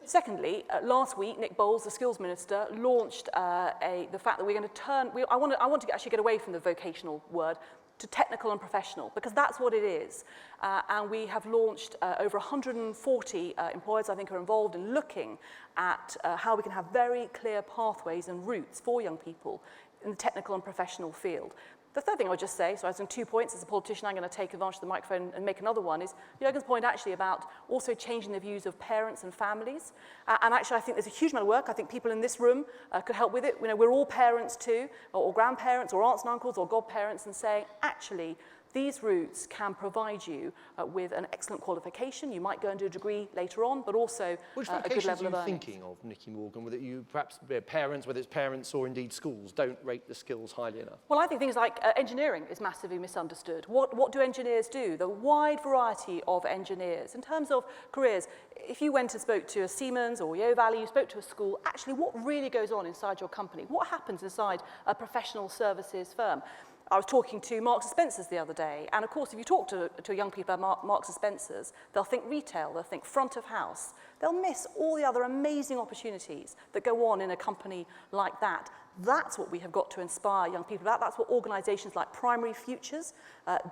Secondly, last week, Nick Bowles, the skills minister, launched the fact that we're going to turn, I want to actually get away from the vocational word to technical and professional, because that's what it is. And we have launched over 140 employers, I think, are involved in looking at how we can have very clear pathways and routes for young people in the technical and professional field. The third thing I would just say, so I was in 2 points, as a politician I'm going to take advantage of the microphone and make another one, is Juergen's point actually about also changing the views of parents and families. And actually I think there's a huge amount of work. I think people in this room could help with it. You know, we're all parents too, or grandparents, or aunts and uncles, or godparents, and saying, actually, these routes can provide you with an excellent qualification. You might go and do a degree later on, but also a good level of earnings. Which vocations are you thinking of, Nicky Morgan, whether you perhaps parents, whether it's parents or indeed schools, don't rate the skills highly enough? Well, I think things like engineering is massively misunderstood. What do engineers do? The wide variety of engineers. In terms of careers, if you went and spoke to a Siemens or Yo Valley, you spoke to a school, actually what really goes on inside your company? What happens inside a professional services firm? I was talking to Marks and Spencer's the other day, and of course, if you talk to young people about Marks and Spencer's, they'll think retail, they'll think front of house. They'll miss all the other amazing opportunities that go on in a company like that. That's what we have got to inspire young people about. That's what organisations like Primary Futures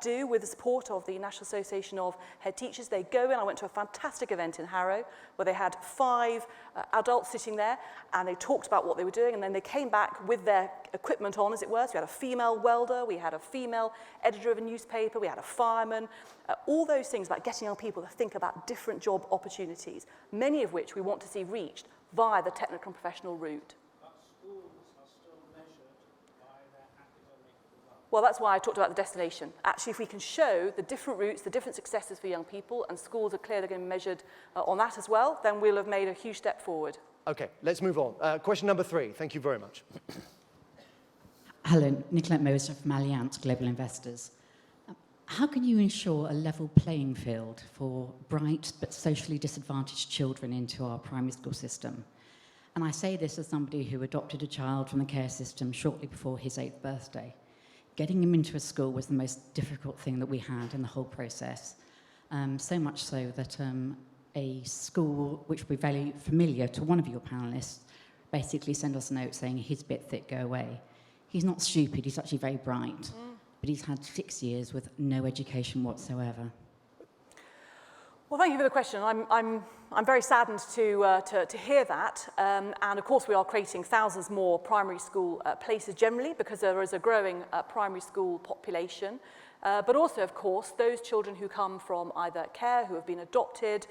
do with the support of the National Association of Head Teachers. They go in. I went to a fantastic event in Harrow where they had 5 adults sitting there, and they talked about what they were doing, and then they came back with their equipment on, as it were. So we had a female welder, we had a female editor of a newspaper, we had a fireman, all those things about getting young people to think about different job opportunities, many of which we want to see reached via the technical and professional route. Well, that's why I talked about the destination. Actually, if we can show the different routes, the different successes for young people, and schools are clearly going to be measured on that as well, then we'll have made a huge step forward. Okay, let's move on. Question number 3. Thank you very much. Hello, Nicolette Moser from Allianz Global Investors. How can you ensure a level playing field for bright but socially disadvantaged children into our primary school system? And I say this as somebody who adopted a child from the care system shortly before his 8th birthday. Getting him into a school was the most difficult thing that we had in the whole process. So much so that a school, which will be very familiar to one of your panellists, basically sent us a note saying, he's a bit thick, go away. He's not stupid, he's actually very bright. But he's had 6 years with no education whatsoever. Well, thank you for the question. I'm very saddened to hear that. And of course, we are creating thousands more primary school places generally because there is a growing primary school population. But also, of course, those children who come from either care, who have been adopted,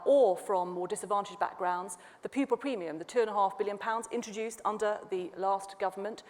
or from more disadvantaged backgrounds, the pupil premium, the £2.5 billion introduced under the last government,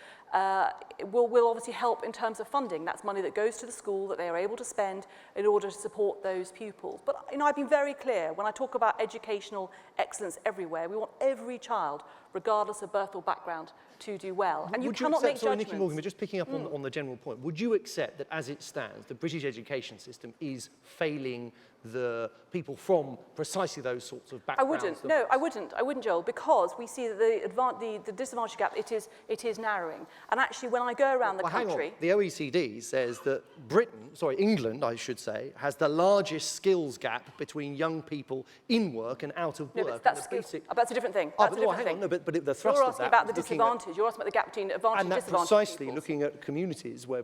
will obviously help in terms of funding. That's money that goes to the school that they are able to spend in order to support those pupils. But I've been very clear, when I talk about educational excellence everywhere, we want every child, regardless of birth or background, to do well. And you cannot make judgments. Sorry, Nicky Morgan, we're just picking up on the general point. Would you accept that, as it stands, the British education system is failing the people from precisely those sorts of backgrounds? I wouldn't. No, I wouldn't, Joel, because we see that the disadvantage gap, it is narrowing. And actually, when I go around the country... Hang on. The OECD says that England, I should say, has the largest skills gap between young people in work and out of work. No, but that's a different thing. That's a different thing. No, but the thrust You're of asking that about the was looking disadvantage. You're asking about the gap between advantage and disadvantage. And that's precisely looking at communities where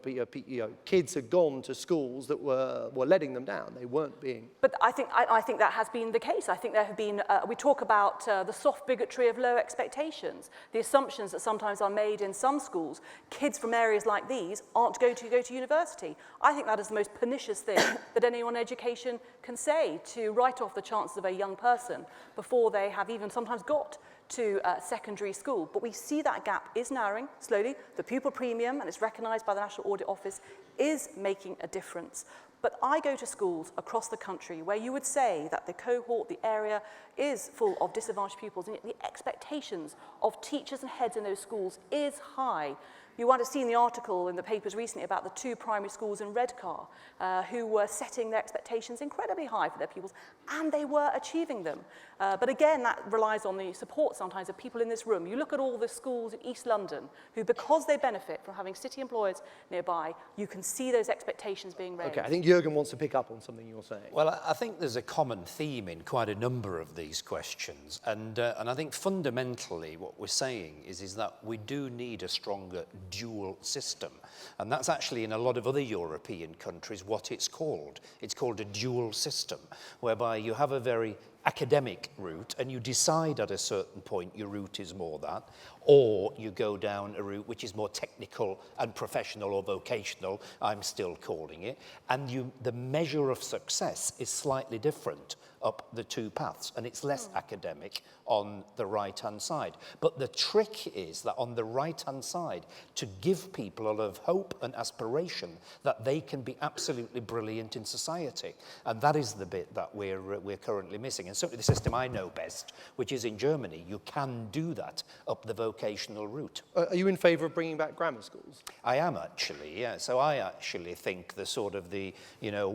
kids had gone to schools that were letting them down. They weren't being... But I think that has been the case. I think there have been... we talk about the soft bigotry of low expectations, the assumptions that sometimes are made in some schools. Kids from areas like these aren't going to go to university. I think that is the most pernicious thing that anyone in education can say, to write off the chances of a young person before they have even sometimes got to secondary school. But we see that gap is narrowing slowly. The pupil premium, and it's recognised by the National Audit Office, is making a difference. But I go to schools across the country where you would say that the cohort, the area, is full of disadvantaged pupils, and yet the expectations of teachers and heads in those schools is high. You might have seen the article in the papers recently about the 2 primary schools in Redcar who were setting their expectations incredibly high for their pupils, and they were achieving them. But again, that relies on the support sometimes of people in this room. You look at all the schools in East London who, because they benefit from having city employers nearby, you can see those expectations being raised. Okay, I think Juergen wants to pick up on something you're saying. Well, I think there's a common theme in quite a number of these questions. And I think fundamentally what we're saying is that we do need a stronger dual system. And that's actually in a lot of other European countries what it's called. It's called a dual system, whereby you have a very academic route and you decide at a certain point your route is more that, or you go down a route which is more technical and professional or vocational, I'm still calling it, and the measure of success is slightly different up the 2 paths, and it's less academic on the right-hand side. But the trick is that on the right-hand side, to give people a lot of hope and aspiration that they can be absolutely brilliant in society. And that is the bit that we're currently missing. And certainly the system I know best, which is in Germany, you can do that up the vocational route. Are you in favour of bringing back grammar schools? I am actually, yeah. So I actually think the sort of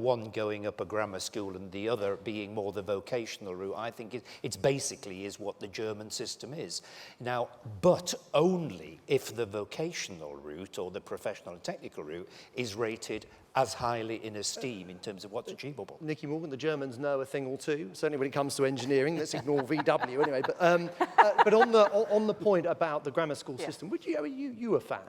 one going up a grammar school and the other being more the vocational route, I think it's basically is what the German system is. Now, but only if the vocational route or the professional and technical route is rated as highly in esteem in terms of what's achievable. Nicky Morgan, the Germans know a thing or two, certainly when it comes to engineering. Let's ignore VW anyway. But on the point about the grammar school system, would you a fan?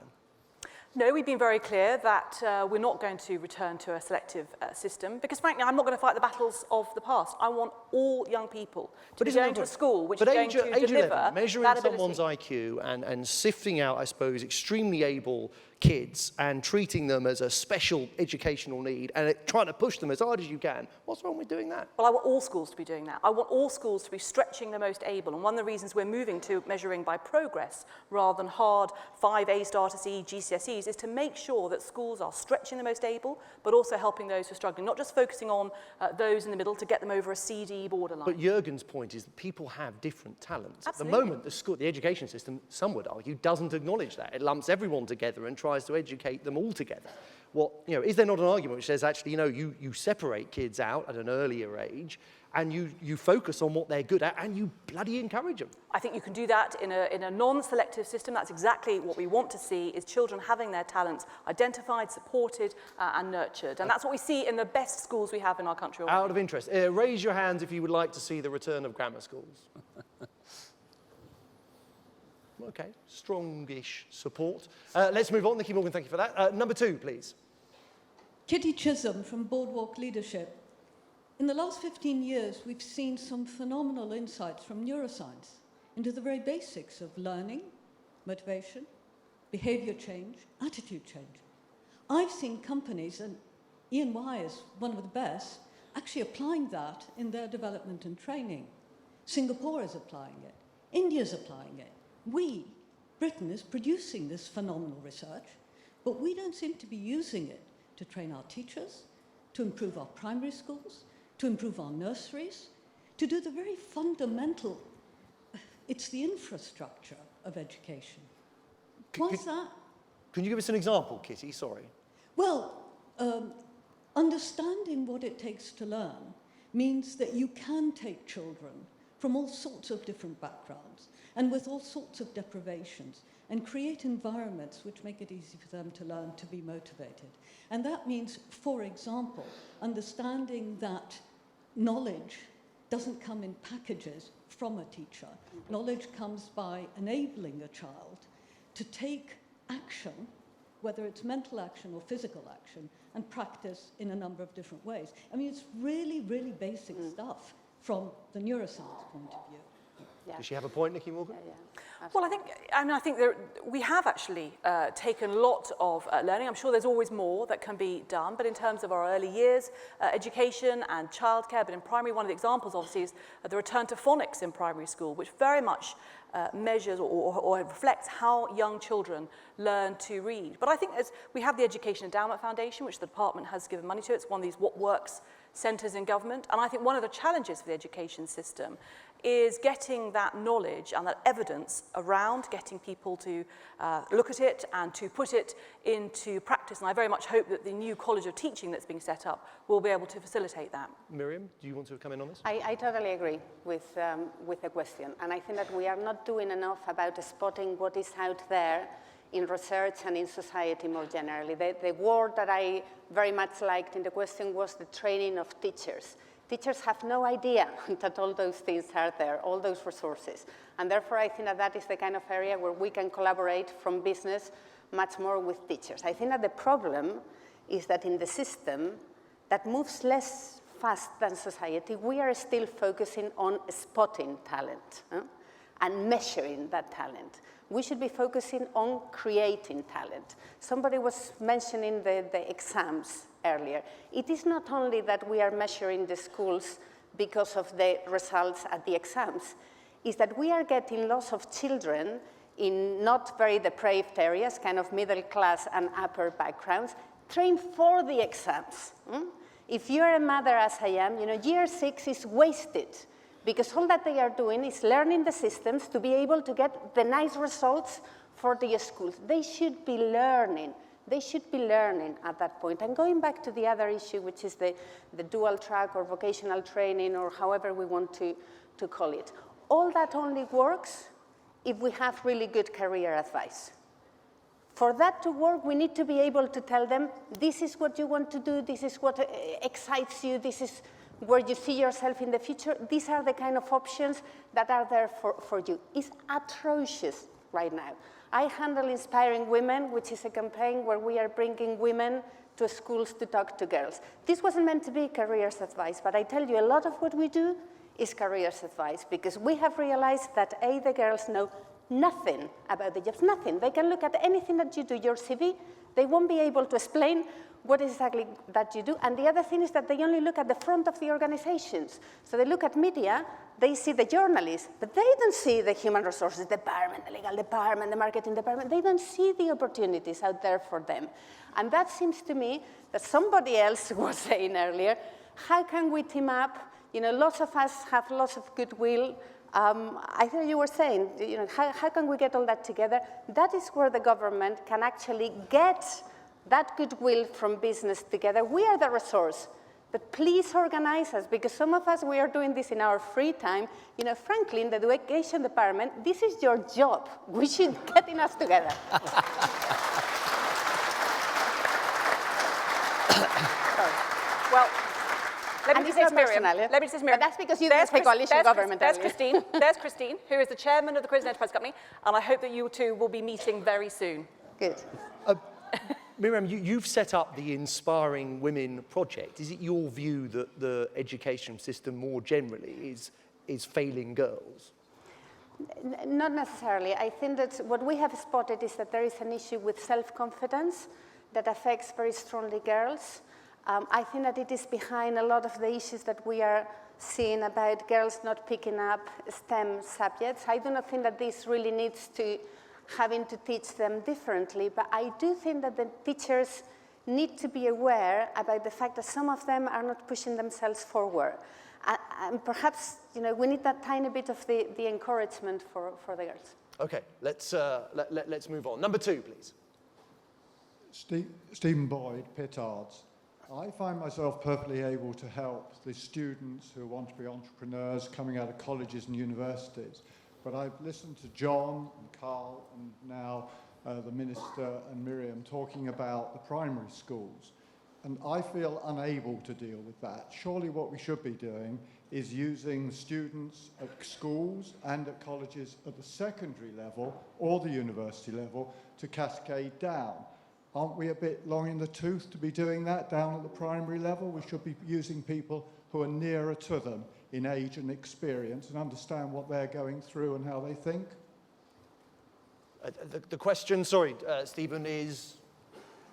No, we've been very clear that we're not going to return to a selective system because, frankly, I'm not going to fight the battles of the past. I want all young people to be going to a school which is going to deliver 11, measuring that someone's IQ and sifting out, I suppose, extremely able kids and treating them as a special educational need and trying to push them as hard as you can. What's wrong with doing that? Well, I want all schools to be doing that. I want all schools to be stretching the most able. And one of the reasons we're moving to measuring by progress rather than hard 5 A-star to C GCSEs is to make sure that schools are stretching the most able, but also helping those who are struggling, not just focusing on those in the middle to get them over a CD borderline. But Juergen's point is that people have different talents. Absolutely. At the moment, the education system, some would argue, doesn't acknowledge that. It lumps everyone together and tries to educate them all together. Is there not an argument which says, actually, you separate kids out at an earlier age and you focus on what they're good at and you bloody encourage them? I think you can do that in a non-selective system. That's exactly what we want to see, is children having their talents identified, supported and nurtured. And that's what we see in the best schools we have in our country already. Out of interest, raise your hands if you would like to see the return of grammar schools. Okay, strongish support. Let's move on. Nicky Morgan, thank you for that. Number 2, please. Kitty Chisholm from Boardwalk Leadership. In the last 15 years, we've seen some phenomenal insights from neuroscience into the very basics of learning, motivation, behavior change, attitude change. I've seen companies, and E&Y is one of the best, actually applying that in their development and training. Singapore is applying it. India's applying it. We, Britain, is producing this phenomenal research, but we don't seem to be using it to train our teachers, to improve our primary schools, to improve our nurseries, to do the very fundamental, it's the infrastructure of education. Why's that? Can you give us an example, Kitty? Sorry. Well, understanding what it takes to learn means that you can take children from all sorts of different backgrounds and with all sorts of deprivations, and create environments which make it easy for them to learn, to be motivated. And that means, for example, understanding that knowledge doesn't come in packages from a teacher. Knowledge comes by enabling a child to take action, whether it's mental action or physical action, and practice in a number of different ways. I mean, it's really, really basic stuff from the neuroscience point of view. Yeah. Does she have a point, Nicky Morgan? Yeah. Well, I think we have actually taken a lot of learning. I'm sure there's always more that can be done, but in terms of our early years, education and childcare, but in primary, one of the examples obviously is the return to phonics in primary school, which very much measures or reflects how young children learn to read. But I think we have the Education Endowment Foundation, which the department has given money to. It's one of these What Works centres in government. And I think one of the challenges for the education system is getting that knowledge and that evidence around, getting people to look at it and to put it into practice. And I very much hope that the new College of Teaching that's being set up will be able to facilitate that. Miriam, do you want to come in on this? I totally agree with the question. And I think that we are not doing enough about spotting what is out there in research and in society more generally. The word that I very much liked in the question was the training of teachers. Teachers have no idea that all those things are there, all those resources. And therefore, I think that that is the kind of area where we can collaborate from business much more with teachers. I think that the problem is that in the system that moves less fast than society, we are still focusing on spotting talent and measuring that talent. We should be focusing on creating talent. Somebody was mentioning the exams earlier. It is not only that we are measuring the schools because of the results at the exams, it's that we are getting lots of children in not very depraved areas, kind of middle class and upper backgrounds, trained for the exams. If you're a mother as I am, year 6 is wasted, because all that they are doing is learning the systems to be able to get the nice results for the schools. They should be learning. They should be learning at that point. And going back to the other issue, which is the dual track or vocational training or however we want to call it, all that only works if we have really good career advice. For that to work, we need to be able to tell them, this is what you want to do, this is what excites you, this is where you see yourself in the future. These are the kind of options that are there for you. It's atrocious right now. I handle Inspiring Women, which is a campaign where we are bringing women to schools to talk to girls. This wasn't meant to be careers advice, but I tell you, a lot of what we do is careers advice, because we have realized that the girls know nothing about the jobs, nothing. They can look at anything that you do, your CV, they won't be able to explain what exactly that you do. And the other thing is that they only look at the front of the organizations. So they look at media, they see the journalists, but they don't see the human resources department, the legal department, the marketing department. They don't see the opportunities out there for them. And that seems to me that somebody else was saying earlier, how can we team up? Lots of us have lots of goodwill. I think you were saying, how can we get all that together? That is where the government can actually get that goodwill from business together. We are the resource, but please organize us, because some of us, we are doing this in our free time. Frankly, in the education department, this is your job. We should get us together. Well, let me just say to Miriam. Let me just say to Miriam. But that's because you didn't say coalition government. There's Christine. There's Christine, who is the chairman of the Quiz Enterprise Company, and I hope that you two will be meeting very soon. Good. Miriam, you've set up the Inspiring Women project. Is it your view that the education system more generally is failing girls? Not necessarily. I think that what we have spotted is that there is an issue with self-confidence that affects very strongly girls. I think that it is behind a lot of the issues that we are seeing about girls not picking up STEM subjects. I do not think that this really needs to having to teach them differently, but I do think that the teachers need to be aware about the fact that some of them are not pushing themselves forward. And perhaps, we need that tiny bit of the encouragement for the girls. Okay, let's move on. Number 2, please. Stephen Boyd, Pittards. I find myself perfectly able to help the students who want to be entrepreneurs coming out of colleges and universities. But I've listened to John and Carl and now the Minister and Miriam talking about the primary schools. And I feel unable to deal with that. Surely what we should be doing is using students at schools and at colleges at the secondary level or the university level to cascade down. Aren't we a bit long in the tooth to be doing that down at the primary level? We should be using people who are nearer to them in age and experience and understand what they're going through and how they think. The question, sorry, Stephen, is...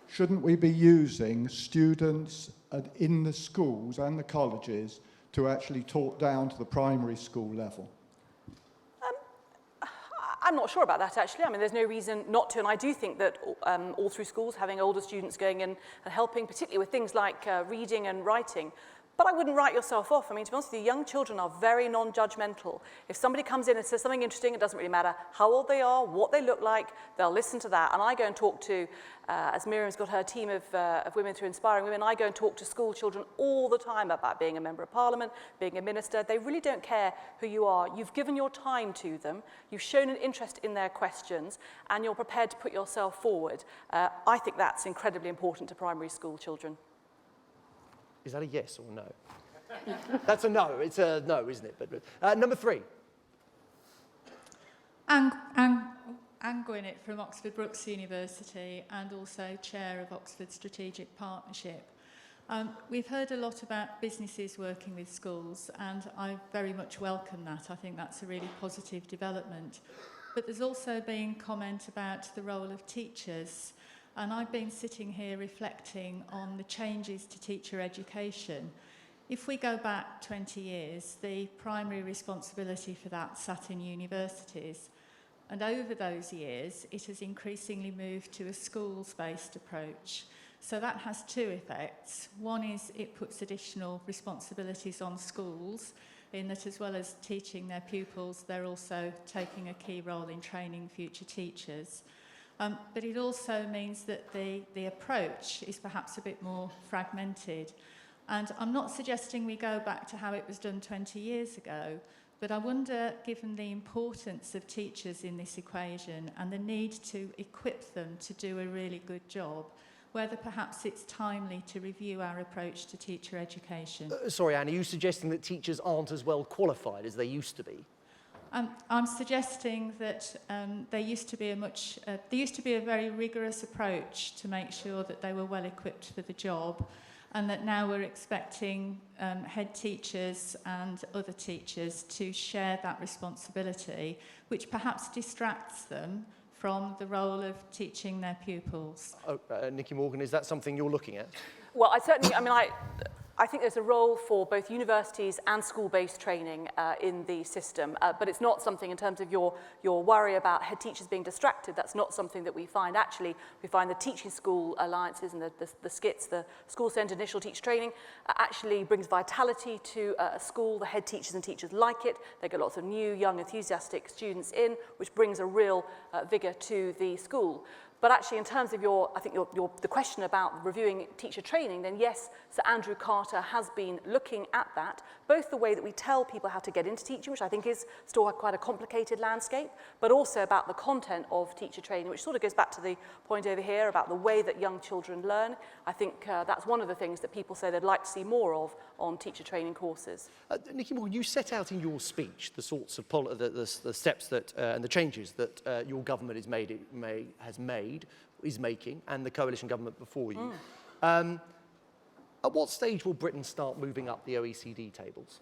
Shouldn't we be using students in the schools and the colleges to actually talk down to the primary school level? I'm not sure about that, actually. I mean, there's no reason not to, and I do think that all through schools, having older students going in and helping, particularly with things like reading and writing. But I wouldn't write yourself off. I mean, to be honest with you, young children are very non-judgmental. If somebody comes in and says something interesting, it doesn't really matter how old they are, what they look like, they'll listen to that. And I go and talk to, as Miriam's got her team of women through Inspiring Women, I go and talk to school children all the time about being a member of parliament, being a minister. They really don't care who you are. You've given your time to them, you've shown an interest in their questions, and you're prepared to put yourself forward. I think that's incredibly important to primary school children. Is that a yes or no? That's a no. It's a no, isn't it? But number 3. Anne Gwynett from Oxford Brookes University and also chair of Oxford Strategic Partnership. We've heard a lot about businesses working with schools, and I very much welcome that. I think that's a really positive development. But there's also been comment about the role of teachers. And I've been sitting here reflecting on the changes to teacher education. If we go back 20 years, the primary responsibility for that sat in universities. And over those years, it has increasingly moved to a schools-based approach. So that has 2 effects. One is it puts additional responsibilities on schools, in that as well as teaching their pupils, they're also taking a key role in training future teachers. But it also means that the approach is perhaps a bit more fragmented. And I'm not suggesting we go back to how it was done 20 years ago, but I wonder, given the importance of teachers in this equation and the need to equip them to do a really good job, whether perhaps it's timely to review our approach to teacher education. Sorry, Anne, are you suggesting that teachers aren't as well qualified as they used to be? I'm suggesting that there used to be a very rigorous approach to make sure that they were well equipped for the job, and that now we're expecting head teachers and other teachers to share that responsibility, which perhaps distracts them from the role of teaching their pupils. Nicky Morgan, is that something you're looking at? Well, I think there's a role for both universities and school-based training in the system, but it's not something in terms of your worry about head teachers being distracted. That's not something that we find. Actually, we find the teaching school alliances and the SCITs, the school-centred initial teacher training, actually brings vitality to a school. The head teachers and teachers like it. They get lots of new, young, enthusiastic students in, which brings a real vigour to the school. But actually, in terms of the question about reviewing teacher training, then yes, Sir Andrew Carter has been looking at that, both the way that we tell people how to get into teaching, which I think is still quite a complicated landscape, but also about the content of teacher training, which sort of goes back to the point over here about the way that young children learn. I think that's one of the things that people say they'd like to see more of on teacher training courses. Nicky Morgan, you set out in your speech the sorts of the steps that and the changes that your government is making, and the coalition government before you. At what stage will Britain start moving up the OECD tables?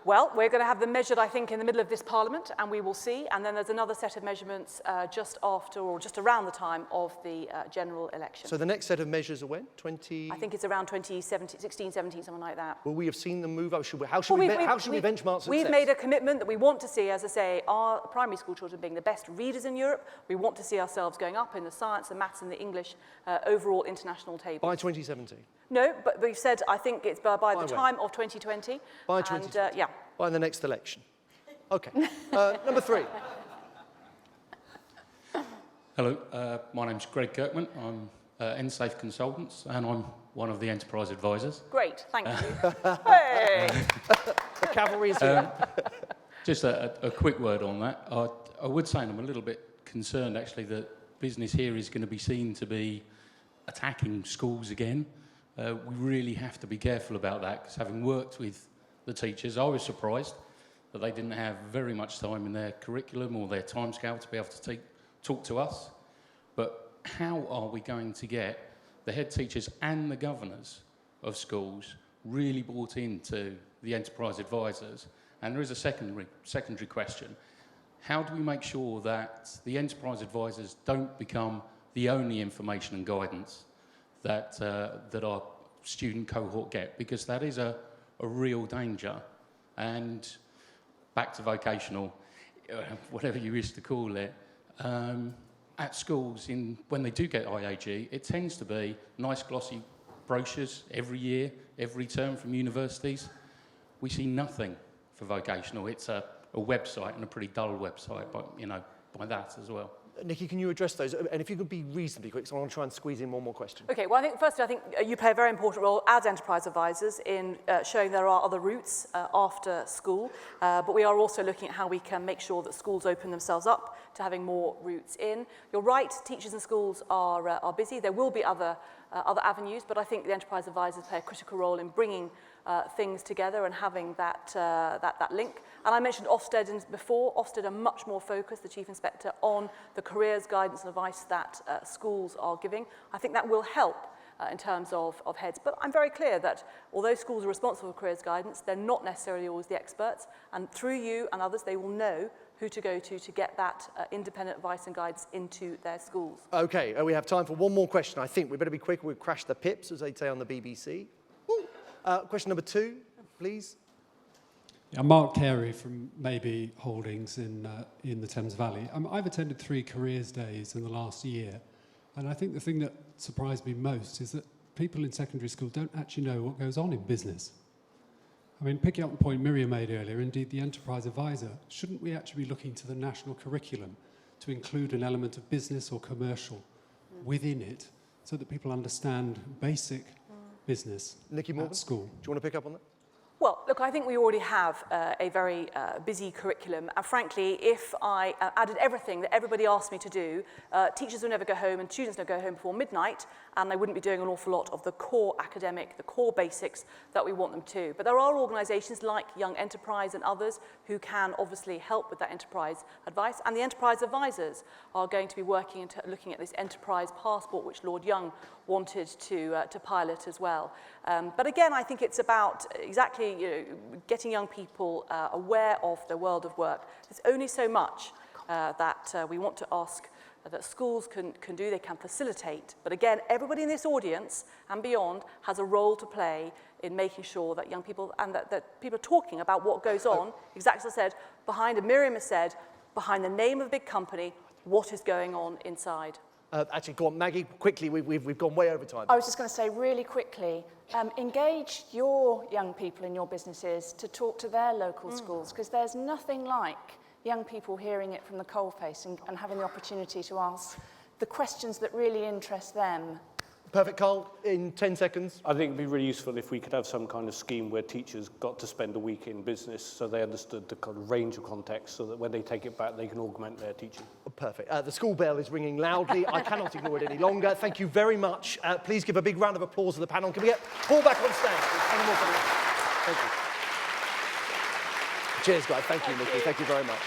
Well, we're going to have them measured, I think, in the middle of this Parliament, and we will see. And then there's another set of measurements just after or just around the time of the general election. So the next set of measures are when? I think it's around 2016, 17, something like that. Will we have seen them move up? How should we benchmark success? We've made a commitment that we want to see, as I say, our primary school children being the best readers in Europe. We want to see ourselves going up in the science, the maths, and the English overall international table. By 2017? No, but we've said, I think it's by the time of 2020. By 2020? And, yeah. By the next election. Okay. Number 3. Hello, my name's Greg Kirkman. I'm NSAFE Consultants, and I'm one of the enterprise advisors. Great, thank you. Hey! The cavalry is here. Just a quick word on that. I would say I'm a little bit concerned, actually, that business here is going to be seen to be attacking schools again. We really have to be careful about that, because having worked with the teachers, I was surprised that they didn't have very much time in their curriculum or their timescale to be able to talk to us. But how are we going to get the head teachers and the governors of schools really bought into the enterprise advisors? And there is a secondary question. How do we make sure that the enterprise advisors don't become the only information and guidance that our student cohort get? Because that is a real danger. And back to vocational, whatever you wish to call it, at schools, when they do get IAG, it tends to be nice glossy brochures every year, every term from universities. We see nothing for vocational. It's a website, and a pretty dull website, but by that as well. Nicky, can you address those? And if you could be reasonably quick, so I want to try and squeeze in one more question. Okay, well, I think you play a very important role as enterprise advisors in showing there are other routes after school, but we are also looking at how we can make sure that schools open themselves up to having more routes in. You're right, teachers in schools are busy. There will be other avenues, but I think the enterprise advisors play a critical role in bringing things together and having that link. And I mentioned Ofsted before. Ofsted are much more focused, the Chief Inspector, on the careers guidance and advice that schools are giving. I think that will help in terms of heads. But I'm very clear that although schools are responsible for careers guidance, they're not necessarily always the experts. And through you and others, they will know who to go to get that independent advice and guidance into their schools. Okay, we have time for one more question. I think we better be quick. We'll crash the pips, as they say on the BBC. Question number 2, please. I'm Mark Carey from Maybe Holdings in the Thames Valley. I've attended 3 careers days in the last year, and I think the thing that surprised me most is that people in secondary school don't actually know what goes on in business. I mean, picking up the point Miriam made earlier, indeed the enterprise advisor, shouldn't we actually be looking to the national curriculum to include an element of business or commercial within it so that people understand basic business Nicky Morgan, at school? Do you want to pick up on that? Well, look, I think we already have a very busy curriculum. And frankly, if I added everything that everybody asked me to do, teachers would never go home and students would go home before midnight, and they wouldn't be doing an awful lot of the core academic, the core basics that we want them to. But there are organisations like Young Enterprise and others who can obviously help with that enterprise advice. And the enterprise advisors are going to be working into looking at this enterprise passport, which Lord Young wanted to pilot as well. But again, I think it's about exactly getting young people aware of the world of work. There's only so much that we want to ask that schools can do, they can facilitate. But again, everybody in this audience and beyond has a role to play in making sure that young people and that people are talking about what goes on, exactly as I said, behind, and Miriam has said, behind the name of the big company, what is going on inside. Actually, go on, Maggie, quickly, we've gone way over time. I was just going to say really quickly, engage your young people in your businesses to talk to their local schools, because there's nothing like young people hearing it from the coalface and having the opportunity to ask the questions that really interest them. Perfect, Karl, in 10 seconds. I think it'd be really useful if we could have some kind of scheme where teachers got to spend a week in business so they understood the kind of range of context, so that when they take it back, they can augment their teaching. Perfect. The school bell is ringing loudly. I cannot ignore it any longer. Thank you very much. Please give a big round of applause to the panel. Can we get Paul back on stage? Any more coming up? Thank you. Cheers, guys. Thank you, Nicky. Thank you very much.